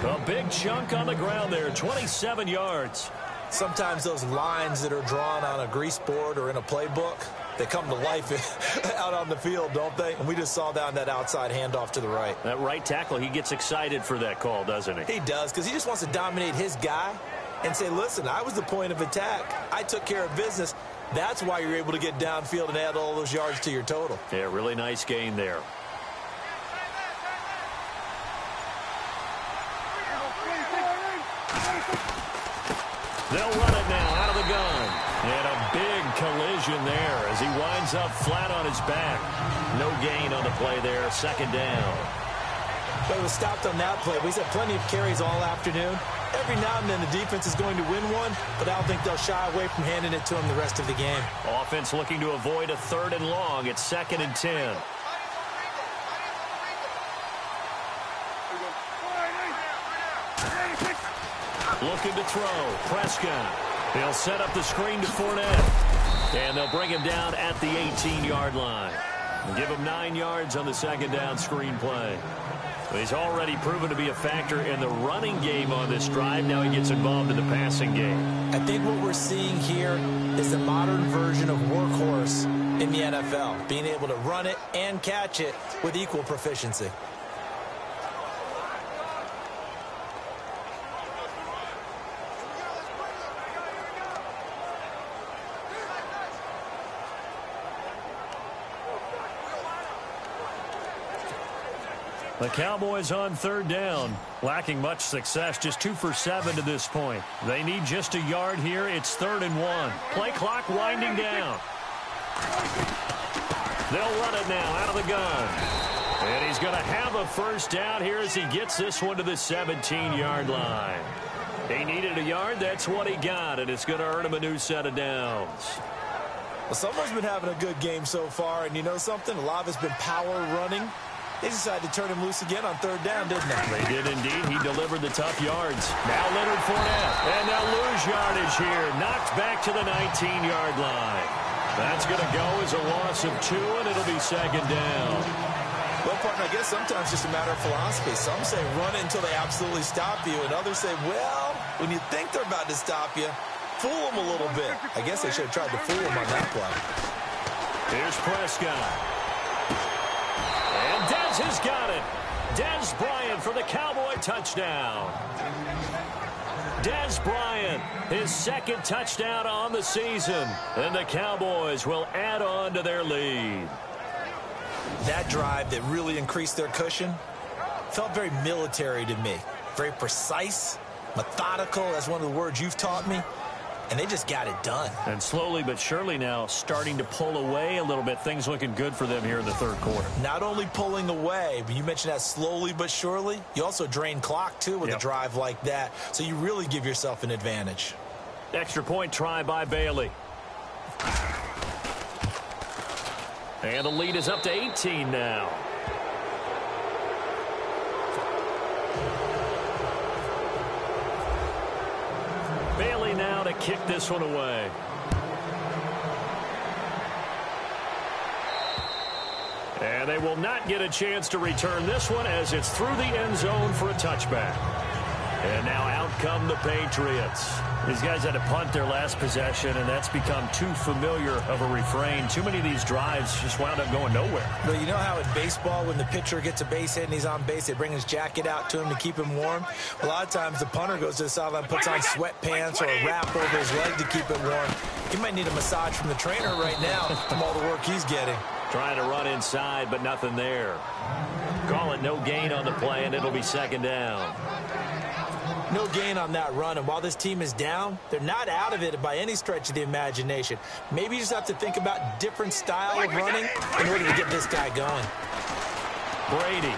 A big chunk on the ground there, 27 yards. Sometimes those lines that are drawn on a grease board or in a playbook, they come to life out on the field, don't they? And we just saw that on that outside handoff to the right. That right tackle, he gets excited for that call, doesn't he? He does, because he just wants to dominate his guy and say, listen, I was the point of attack. I took care of business. That's why you're able to get downfield and add all those yards to your total. Yeah, really nice gain there. They'll run it now out of the gun. And a big collision there as he winds up flat on his back. No gain on the play there, 2nd down. But it was stopped on that play. We've had plenty of carries all afternoon. Every now and then the defense is going to win one, but I don't think they'll shy away from handing it to him the rest of the game. Offense looking to avoid a 3rd and long. It's 2nd and 10. Looking to throw. Prescott. He'll set up the screen to Fournette. And they'll bring him down at the 18-yard line. And give him 9 yards on the 2nd down screen play. He's already proven to be a factor in the running game on this drive. Now he gets involved in the passing game. I think what we're seeing here is the modern version of workhorse in the NFL, being able to run it and catch it with equal proficiency. The Cowboys on 3rd down, lacking much success, just 2 for 7 to this point. They need just a yard here. It's 3rd and 1. Play clock winding down. They'll run it now out of the gun. And he's going to have a 1st down here as he gets this one to the 17-yard line. He needed a yard. That's what he got, and it's going to earn him a new set of downs. Well, someone's been having a good game so far, and you know something? A lot of it's been power running. They decided to turn him loose again on 3rd down, didn't they? They did indeed. He delivered the tough yards. Now Leonard Fournette. And they'll lose yardage here. Knocked back to the 19-yard line. That's going to go as a loss of 2, and it'll be 2nd down. Well, partner, I guess sometimes it's just a matter of philosophy. Some say run it until they absolutely stop you, and others say, well, when you think they're about to stop you, fool them a little bit. I guess they should have tried to fool them on that play. Here's Prescott. And Dez has got it. Dez Bryant for the Cowboy touchdown. Dez Bryant, his 2nd touchdown on the season. And the Cowboys will add on to their lead. That drive that really increased their cushion felt very military to me. Very precise, methodical, that's one of the words you've taught me. And they just got it done. And slowly but surely now starting to pull away a little bit. Things looking good for them here in the third quarter. Not only pulling away, but you mentioned that slowly but surely. You also drain clock, too, with a drive like that. So you really give yourself an advantage. Extra point try by Bailey. And the lead is up to 18 now. Bailey now to kick this one away. And they will not get a chance to return this one as it's through the end zone for a touchback. And now out come the Patriots. These guys had to punt their last possession, and that's become too familiar of a refrain. Too many of these drives just wound up going nowhere. But you know how in baseball, when the pitcher gets a base hit and he's on base, they bring his jacket out to him to keep him warm? A lot of times the punter goes to the sideline, puts on sweatpants or a wrap over his leg to keep it warm. He might need a massage from the trainer right now from all the work he's getting. Trying to run inside, but nothing there. Call it no gain on the play, and it'll be second down. No gain on that run, and while this team is down, they're not out of it by any stretch of the imagination. Maybe you just have to think about different style of running in order to get this guy going. Brady.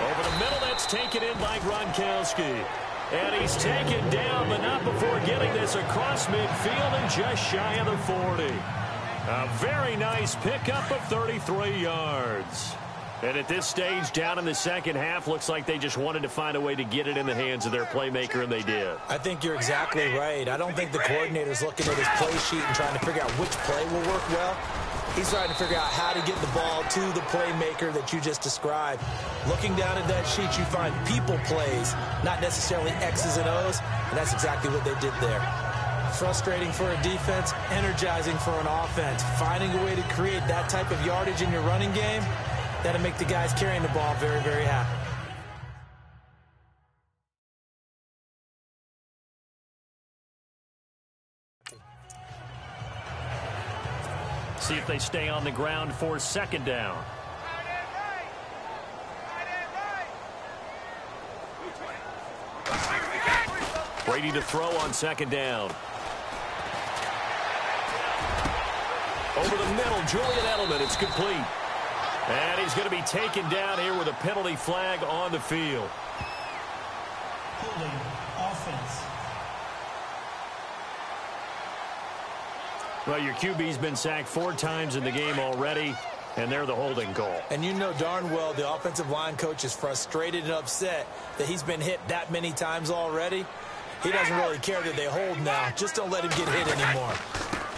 Over the middle, that's taken in by Gronkowski. And he's taken down, but not before getting this across midfield and just shy of the 40. A very nice pickup of 33 yards. And at this stage, down in the second half, looks like they just wanted to find a way to get it in the hands of their playmaker, and they did. I think you're exactly right. I don't think the coordinator's looking at his play sheet and trying to figure out which play will work well. He's trying to figure out how to get the ball to the playmaker that you just described. Looking down at that sheet, you find people plays, not necessarily X's and O's, and that's exactly what they did there. Frustrating for a defense, energizing for an offense. Finding a way to create that type of yardage in your running game, that'll make the guys carrying the ball very, very happy. See if they stay on the ground for second down. Brady to throw on second down. Over the middle, Julian Edelman. It's complete. And he's going to be taken down here with a penalty flag on the field. Holding offense. Well, your QB's been sacked 4 times in the game already, and they're the holding call. And you know darn well the offensive line coach is frustrated and upset that he's been hit that many times already. He doesn't really care that they hold now. Just don't let him get hit anymore.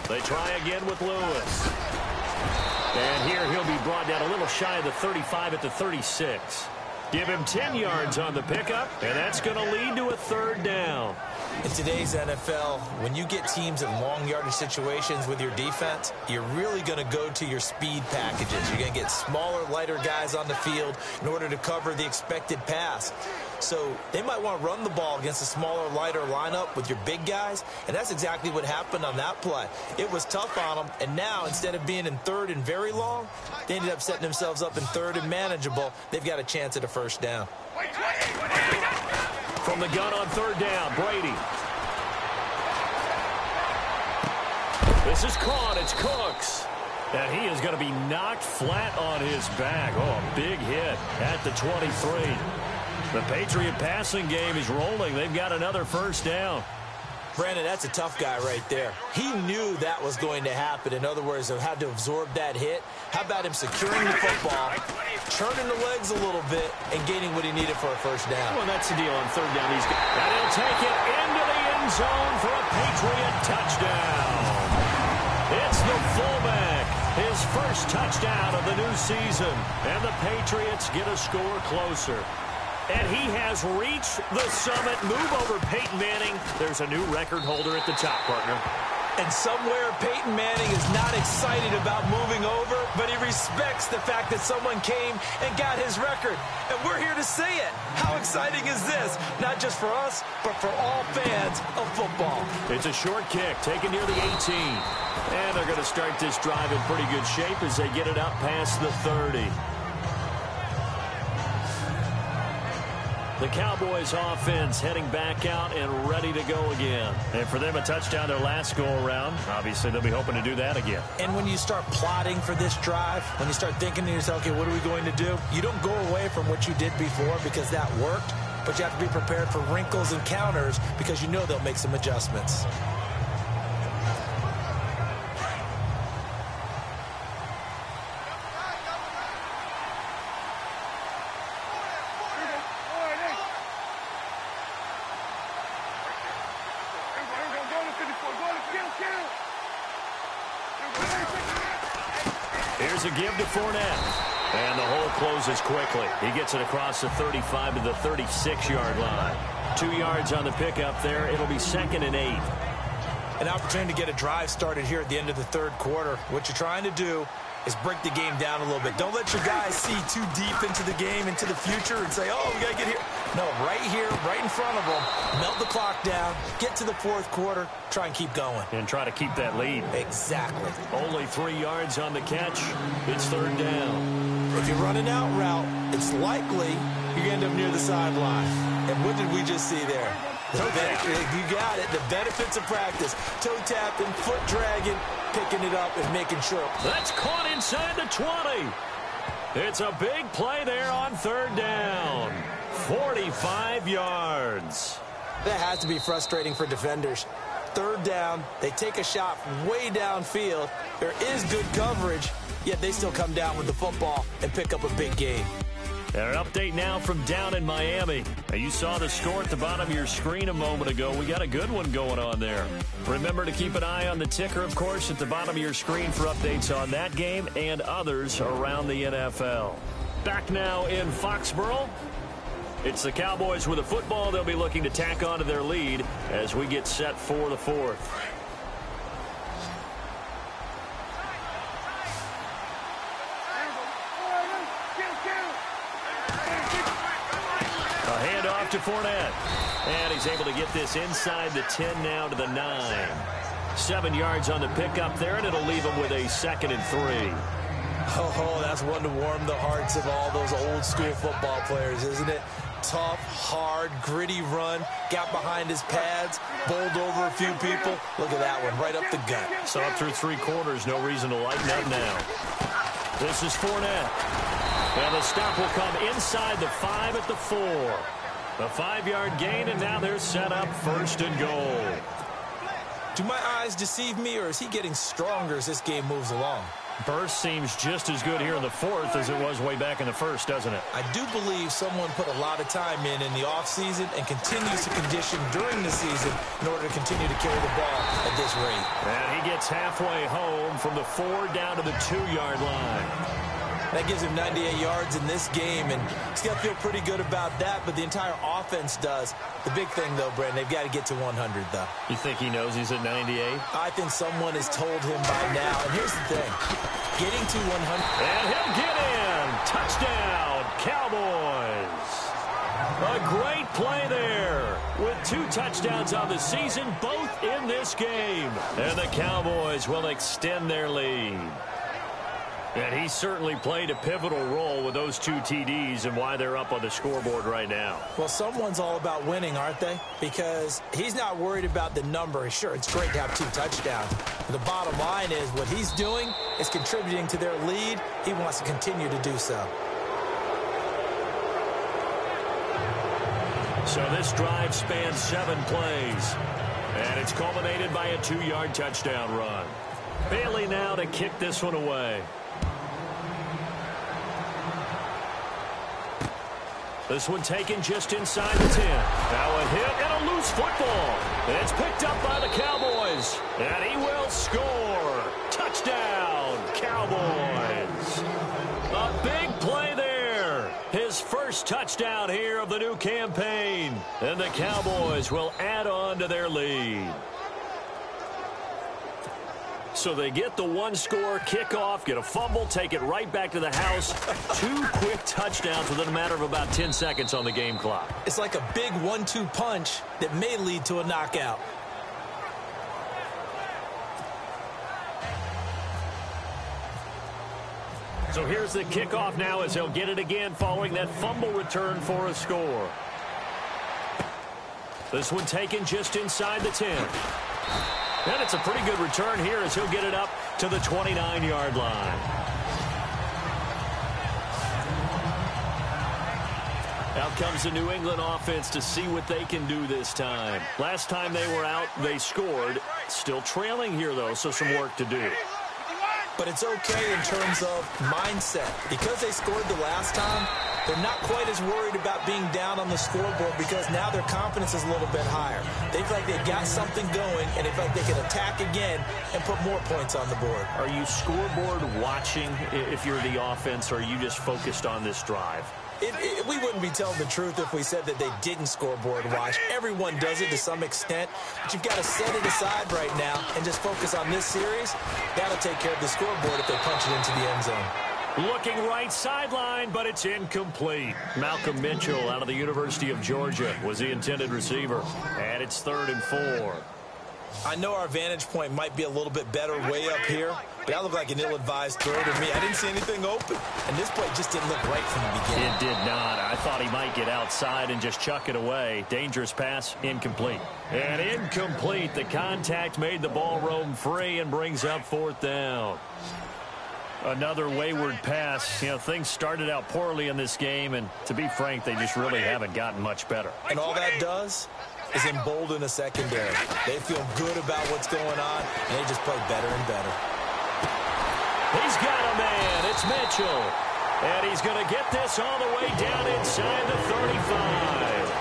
They try again with Lewis. And here he'll be brought down a little shy of the 35 at the 36. Give him 10 yards on the pickup, and that's going to lead to a third down. In today's NFL, when you get teams in long yardage situations with your defense, you're really going to go to your speed packages. You're going to get smaller, lighter guys on the field in order to cover the expected pass. So they might want to run the ball against a smaller, lighter lineup with your big guys, and that's exactly what happened on that play. It was tough on them, and now instead of being in third and very long, they ended up setting themselves up in third and manageable. They've got a chance at a first down. From the gun on third down, Brady. This is caught. It's Cooks. And he is going to be knocked flat on his back. Oh, a big hit at the 23. The Patriot passing game is rolling. They've got another first down. Brandon, that's a tough guy right there. He knew that was going to happen. In other words, he had to absorb that hit. How about him securing the football, turning the legs a little bit, and gaining what he needed for a first down? Well, that's the deal on third down. And he'll take it into the end zone for a Patriot touchdown. It's the fullback. His first touchdown of the new season. And the Patriots get a score closer. And he has reached the summit. Move over Peyton Manning. There's a new record holder at the top, partner. And somewhere Peyton Manning is not excited about moving over, but he respects the fact that someone came and got his record. And we're here to say it. How exciting is this? Not just for us, but for all fans of football. It's a short kick taken near the 18. And they're going to start this drive in pretty good shape as they get it up past the 30. The Cowboys offense heading back out and ready to go again. And for them, a touchdown their last go-around. Obviously, they'll be hoping to do that again. And when you start plotting for this drive, when you start thinking to yourself, okay, what are we going to do? You don't go away from what you did before because that worked, but you have to be prepared for wrinkles and counters because you know they'll make some adjustments. Here's a give to Fournette. And the hole closes quickly. He gets it across the 35 to the 36-yard line. 2 yards on the pickup there. It'll be 2nd and 8. An opportunity to get a drive started here at the end of the third quarter. What you're trying to do is break the game down a little bit. Don't let your guys see too deep into the game, into the future, and say, oh, we got to get here. No, right here, right in front of them. Melt the clock down, get to the fourth quarter, try and keep going. And try to keep that lead. Exactly. Only 3 yards on the catch. It's 3rd down. If you run an out route, it's likely you end up near the sideline. And what did we just see there? You got it. The benefits of practice. Toe tapping, foot dragging, picking it up and making sure. That's caught inside the 20. It's a big play there on 3rd down. 45 yards. That has to be frustrating for defenders. 3rd down, they take a shot way downfield. There is good coverage, yet they still come down with the football and pick up a big gain. And an update now from down in Miami. Now, you saw the score at the bottom of your screen a moment ago. We got a good one going on there. Remember to keep an eye on the ticker, of course, at the bottom of your screen for updates on that game and others around the NFL. Back now in Foxborough. It's the Cowboys with a football. They'll be looking to tack on to their lead as we get set for the fourth. A handoff to Fournette. And he's able to get this inside the 10 now to the 9. 7 yards on the pickup there, and it'll leave him with a 2nd and 3. Oh, that's one to warm the hearts of all those old school football players, isn't it? Tough, hard, gritty run, got behind his pads, bowled over a few people. Look at that one, right up the gut. So up through 3 quarters, no reason to lighten up now. This is Fournette. And the stop will come inside the 5 at the 4. A 5-yard gain, and now they're set up 1st and goal. Do my eyes deceive me, or is he getting stronger as this game moves along? Burst seems just as good here in the 4th as it was way back in the 1st, doesn't it? I do believe someone put a lot of time in the offseason and continues to condition during the season in order to continue to carry the ball at this rate. And he gets halfway home from the 4 down to the 2-yard line. That gives him 98 yards in this game, and he's got to feel pretty good about that, but the entire offense does. The big thing, though, Brandon, they've got to get to 100, though. You think he knows he's at 98? I think someone has told him by now. And here's the thing. Getting to 100. And he'll get in. Touchdown, Cowboys. A great play there with 2 touchdowns on the season, both in this game. And the Cowboys will extend their lead. And he certainly played a pivotal role with those 2 TDs and why they're up on the scoreboard right now. Well, someone's all about winning, aren't they? Because he's not worried about the number. Sure, it's great to have 2 touchdowns. But the bottom line is what he's doing is contributing to their lead. He wants to continue to do so. So this drive spans 7 plays. And it's culminated by a 2-yard touchdown run. Bailey now to kick this one away. This one taken just inside the 10. Now a hit and a loose football. It's picked up by the Cowboys. And he will score. Touchdown, Cowboys. A big play there. His first touchdown here of the new campaign. And the Cowboys will add on to their lead. So they get the one-score kickoff, get a fumble, take it right back to the house. 2 quick touchdowns within a matter of about 10 seconds on the game clock. It's like a big 1-2 punch that may lead to a knockout. So here's the kickoff now as he'll get it again following that fumble return for a score. This one taken just inside the 10. And it's a pretty good return here as he'll get it up to the 29-yard line. Out comes the New England offense to see what they can do this time. Last time they were out, they scored. Still trailing here, though, so some work to do. But it's okay in terms of mindset. Because they scored the last time, they're not quite as worried about being down on the scoreboard because now their confidence is a little bit higher. They feel like they've got something going, and they feel like they can attack again and put more points on the board. Are you scoreboard watching if you're the offense, or are you just focused on this drive? We wouldn't be telling the truth if we said that they didn't scoreboard watch. Everyone does it to some extent, but you've got to set it aside right now and just focus on this series. That'll take care of the scoreboard if they punch it into the end zone. Looking right sideline, but it's incomplete. Malcolm Mitchell out of the University of Georgia was the intended receiver, and it's 3rd and 4. I know our vantage point might be a little bit better way up here, but that looked like an ill-advised throw to me. I didn't see anything open, and this play just didn't look right from the beginning. It did not. I thought he might get outside and just chuck it away. Dangerous pass, incomplete. And incomplete. The contact made the ball roam free and brings up 4th down. Another wayward pass. You know, things started out poorly in this game, and to be frank, they just really haven't gotten much better. And all that does is embolden a secondary. They feel good about what's going on, and they just play better and better. He's got a man. It's Mitchell. And he's going to get this all the way down inside the 35.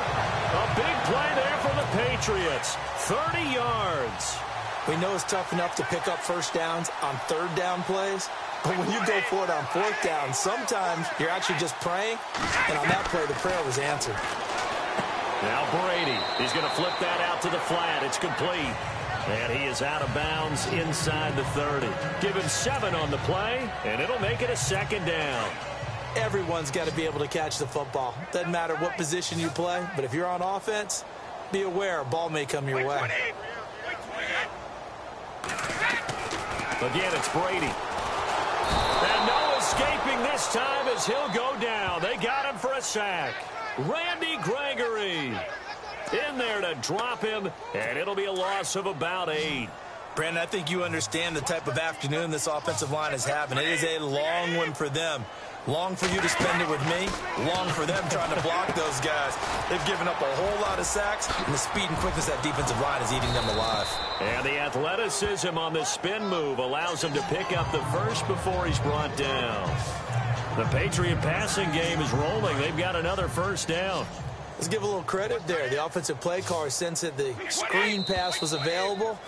A big play there for the Patriots. 30 yards. We know it's tough enough to pick up first downs on 3rd down plays, but when you go for it on 4th down, sometimes you're actually just praying, and on that play, the prayer was answered. Now Brady, he's going to flip that out to the flat. It's complete. And he is out of bounds inside the 30. Give him 7 on the play, and it'll make it a 2nd down. Everyone's got to be able to catch the football. Doesn't matter what position you play, but if you're on offense, be aware a ball may come your way. Again, it's Brady. And no escaping this time as he'll go down. They got him for a sack. Randy Gregory in there to drop him, and it'll be a loss of about 8. Brandon, I think you understand the type of afternoon this offensive line is having. It is a long one for them. Long for you to spend it with me. Long for them trying to block those guys. They've given up a whole lot of sacks, and the speed and quickness of that defensive line is eating them alive. And the athleticism on the spin move allows him to pick up the first before he's brought down. The Patriot passing game is rolling. They've got another first down. Let's give a little credit there. The offensive play caller sensed that the screen pass was available.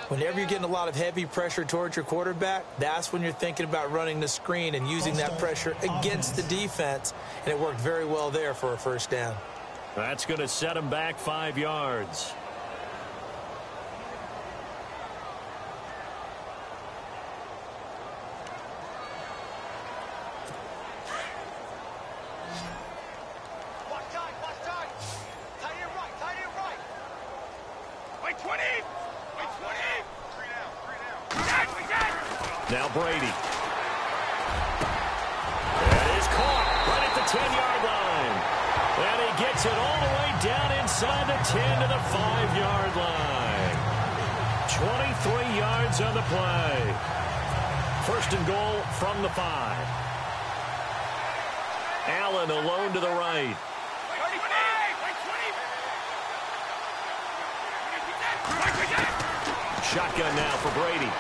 Whenever you're getting a lot of heavy pressure towards your quarterback, that's when you're thinking about running the screen and using that pressure against the defense. And it worked very well there for a first down. That's going to set him back 5 yards. Now Brady. That is caught right at the 10-yard line. And he gets it all the way down inside the 10 to the 5-yard line. 23 yards on the play. 1st and goal from the 5. Allen alone to the right. Shotgun now for Brady.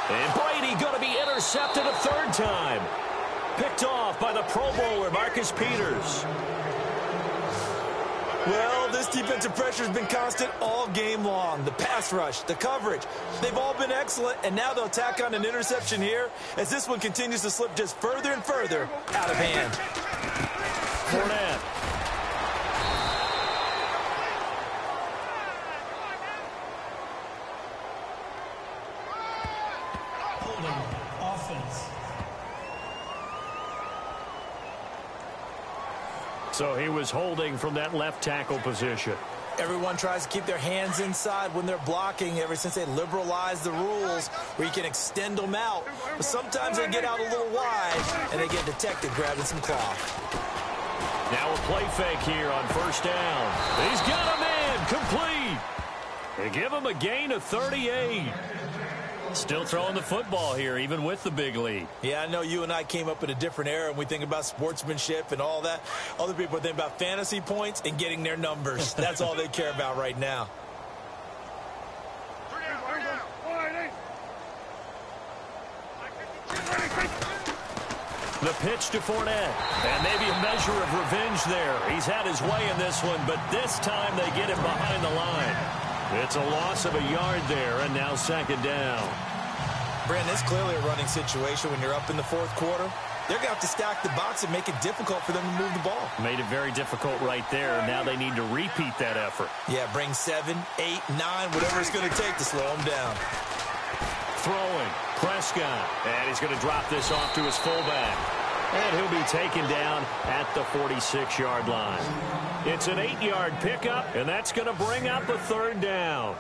And Brady going to be intercepted a 3rd time. Picked off by the Pro Bowler, Marcus Peters. Well, this defensive pressure has been constant all game long. The pass rush, the coverage, they've all been excellent, and now they'll tack on an interception here as this one continues to slip just further and further out of hand. Fournette. holding. Offense. So he was holding from that left tackle position. Everyone tries to keep their hands inside when they're blocking ever since they liberalized the rules where you can extend them out. But sometimes they get out a little wide and they get detected grabbing some cloth. Now a play fake here on first down. He's got a man complete. They give him a gain of 38. Still throwing the football here, even with the big lead. Yeah, I know you and I came up in a different era and we think about sportsmanship and all that. Other people think about fantasy points and getting their numbers. That's all they care about right now. The pitch to Fournette. And maybe a measure of revenge there. He's had his way in this one, but this time they get him behind the line. It's a loss of a yard there, and now second down. Brandon, it's clearly a running situation when you're up in the fourth quarter. They're going to have to stack the box and make it difficult for them to move the ball. Made it very difficult right there. Now they need to repeat that effort. Yeah, bring 7, 8, 9, whatever it's going to take to slow them down. Throwing, Prescott. And he's going to drop this off to his fullback. And he'll be taken down at the 46-yard line. It's an 8-yard pickup, and that's going to bring up a third down.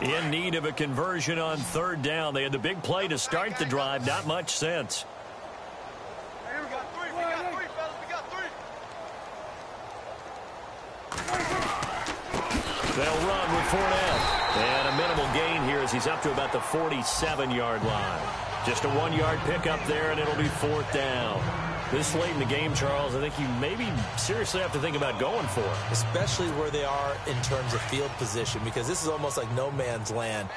In need of a conversion on third down. They had the big play to start the drive. Not much sense. They'll run with Fournette. And a minimal gain here as he's up to about the 47-yard line. Just a 1-yard pickup there, and it'll be fourth down. This late in the game, Charles, I think you maybe seriously have to think about going for it. Especially where they are in terms of field position, because this is almost like no man's land.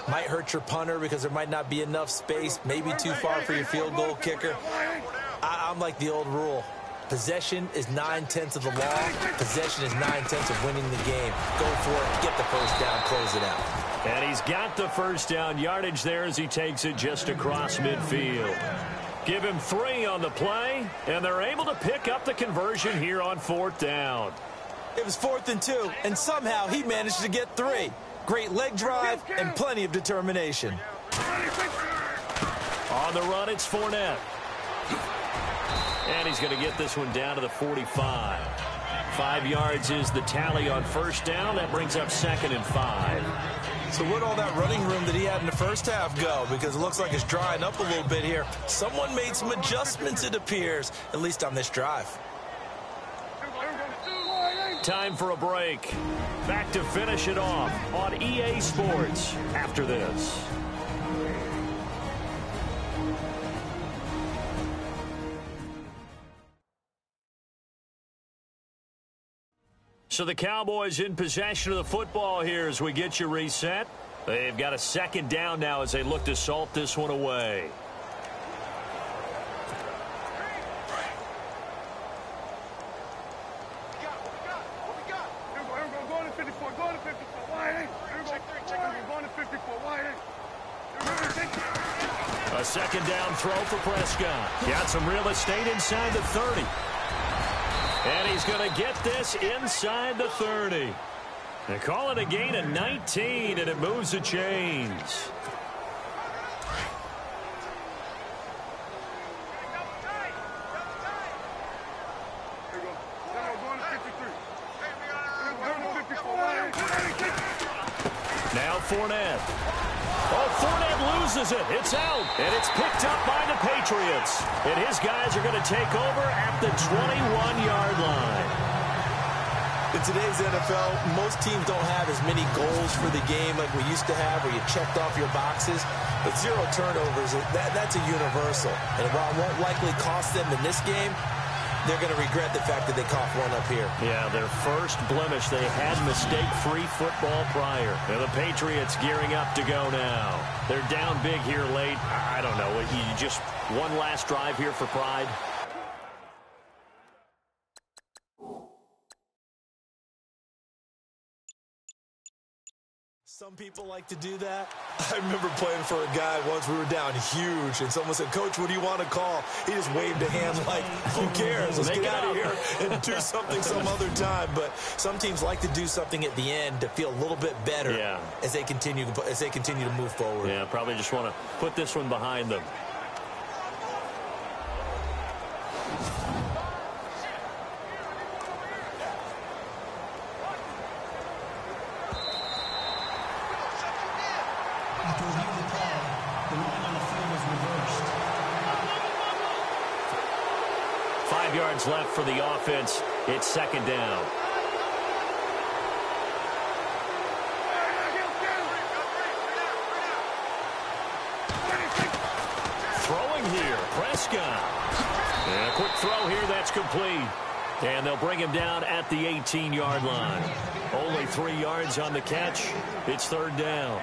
Might hurt your punter because there might not be enough space, maybe too far for your field goal kicker. I'm like the old rule. Possession is 9/10 of the law. Possession is 9/10 of winning the game. Go for it, get the first down, close it out. And he's got the first down yardage there as he takes it just across midfield. Give him 3 on the play, and they're able to pick up the conversion here on fourth down. It was 4th and 2, and somehow he managed to get 3. Great leg drive and plenty of determination. On the run, it's Fournette. And he's going to get this one down to the 45. 5 yards is the tally on first down. That brings up 2nd and 5. So where'd all that running room that he had in the first half go? Because it looks like it's drying up a little bit here. Someone made some adjustments, it appears, at least on this drive. Time for a break. Back to finish it off on EA Sports after this. So the Cowboys in possession of the football here as we get you reset. They've got a second down now as they look to salt this one away. A second down throw for Prescott. Got some real estate inside the 30. And he's going to get this inside the 30. They call it a gain of 19, and it moves the chains. Now Fournette. Oh, Fournette loses it. It's out, and it's picked up by the Patriots. And his guys are going to take over at the 21-yard line. In today's NFL, most teams don't have as many goals for the game like we used to have where you checked off your boxes. But 0 turnovers, that's a universal. And while it won't likely cost them in this game, they're going to regret the fact that they coughed one up here. Yeah, their first blemish. They had mistake-free football prior. And the Patriots gearing up to go now. They're down big here late. I don't know. You just one last drive here for pride. Some people like to do that. I remember playing for a guy once. We were down huge, and someone said, "Coach, what do you want to call?" He just waved a hand like, "Who cares? Let's get out of here and do something some other time." But some teams like to do something at the end to feel a little bit better as they continue to move forward. Yeah, probably just want to put this one behind them. After review of the play, the ruling on the field was reversed. 5 yards left for the offense. It's second down. Throwing here, Prescott. And a quick throw here, that's complete. And they'll bring him down at the 18-yard line. Only 3 yards on the catch. It's third down.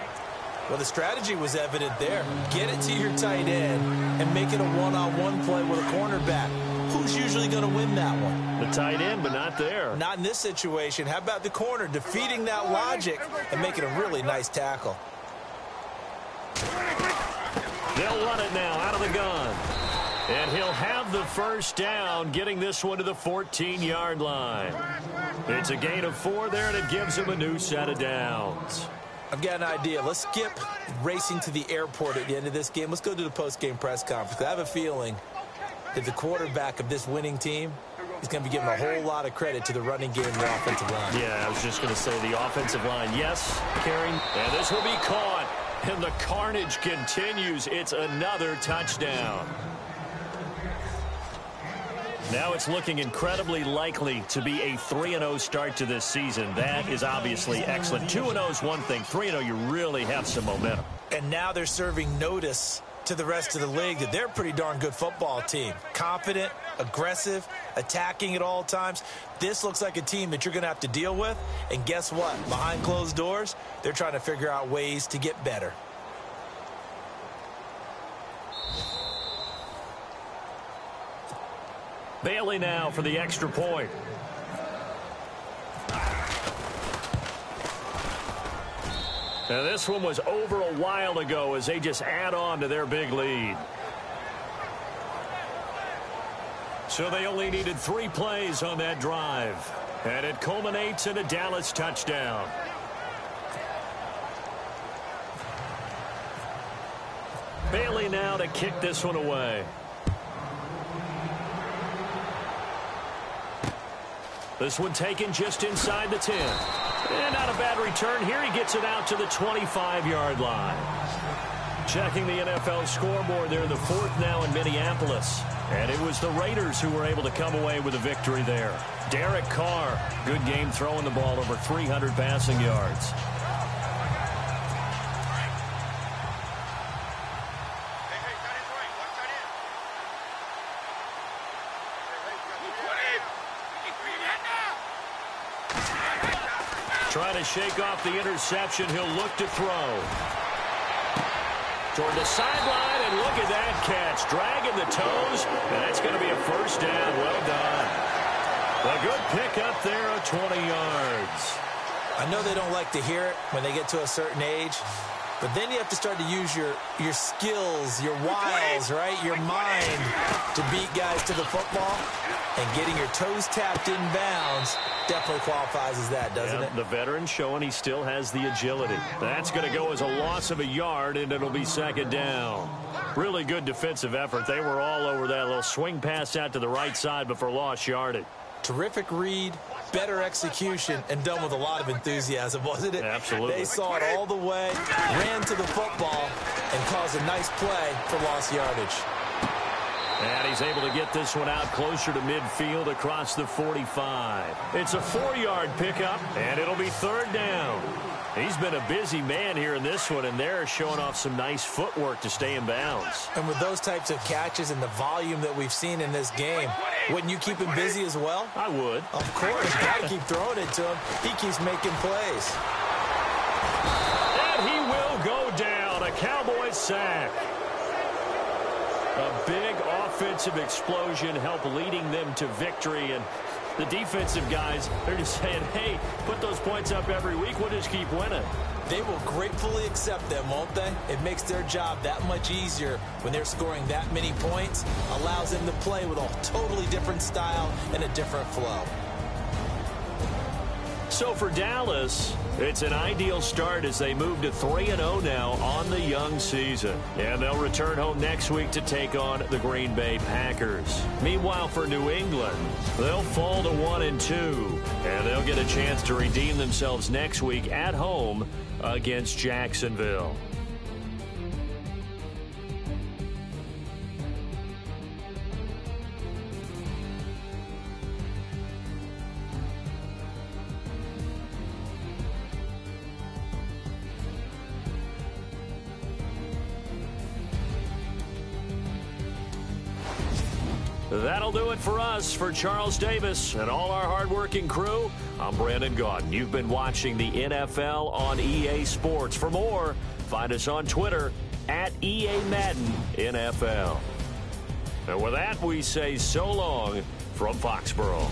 Well, the strategy was evident there. Get it to your tight end and make it a one-on-one play with a cornerback. Who's usually going to win that one? The tight end, but not there. Not in this situation. How about the corner defeating that logic and making a really nice tackle? They'll run it now out of the gun. And he'll have the first down, getting this one to the 14-yard line. It's a gain of 4 there, and it gives him a new set of downs. I've got an idea. Let's skip racing to the airport at the end of this game. Let's go to the post-game press conference. I have a feeling that the quarterback of this winning team is going to be giving a whole lot of credit to the running game and the offensive line. Yeah, I was just going to say the offensive line. Yes, carrying. And this will be caught. And the carnage continues. It's another touchdown. Now it's looking incredibly likely to be a 3-0 start to this season. That is obviously excellent. 2-0 is one thing. 3-0, you really have some momentum. And now they're serving notice to the rest of the league that they're a pretty darn good football team. Confident, aggressive, attacking at all times. This looks like a team that you're going to have to deal with. And guess what? Behind closed doors, they're trying to figure out ways to get better. Bailey now for the extra point. Now this one was over a while ago as they just add on to their big lead. So they only needed 3 plays on that drive. And it culminates in a Dallas touchdown. Bailey now to kick this one away. This one taken just inside the 10. And not a bad return here. He gets it out to the 25-yard line. Checking the NFL scoreboard, they're the 4th now in Minneapolis. And it was the Raiders who were able to come away with a victory there. Derek Carr, good game throwing the ball, over 300 passing yards. Trying to shake off the interception. He'll look to throw. Toward the sideline, and look at that catch. Dragging the toes, and that's going to be a first down. Well done. A good pickup there of 20 yards. I know they don't like to hear it when they get to a certain age, but then you have to start to use your skills, your wiles, right? Your mind to beat guys to the football. And getting your toes tapped in bounds definitely qualifies as that, doesn't it? The veteran showing he still has the agility. That's going to go as a loss of a yard, and it'll be second down. Really good defensive effort. They were all over that little swing pass out to the right side, but for lost yardage. Terrific read, better execution, and done with a lot of enthusiasm, wasn't it? Absolutely. They saw it all the way, ran to the football, and caused a nice play for lost yardage. And he's able to get this one out closer to midfield across the 45. It's a 4-yard pickup, and it'll be third down. He's been a busy man here in this one, and they're showing off some nice footwork to stay in bounds. And with those types of catches and the volume that we've seen in this game, wouldn't you keep him busy as well? I would. Of course. Got to keep throwing it to him. He keeps making plays. And he will go down. A Cowboys sack. A big offensive explosion helped leading them to victory, and The defensive guys, they're just saying, hey, put those points up every week. We'll just keep winning. They will gratefully accept them, won't they? It makes their job that much easier when they're scoring that many points. Allows them to play with a totally different style and a different flow. So for Dallas, it's an ideal start as they move to 3-0 now on the young season. And they'll return home next week to take on the Green Bay Packers. Meanwhile, for New England, they'll fall to 1-2. And they'll get a chance to redeem themselves next week at home against Jacksonville. That'll do it for us. For Charles Davis and all our hardworking crew, I'm Brandon Gaudin. You've been watching the NFL on EA Sports. For more, find us on Twitter at EA Madden NFL. And with that, we say so long from Foxborough.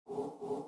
Oh,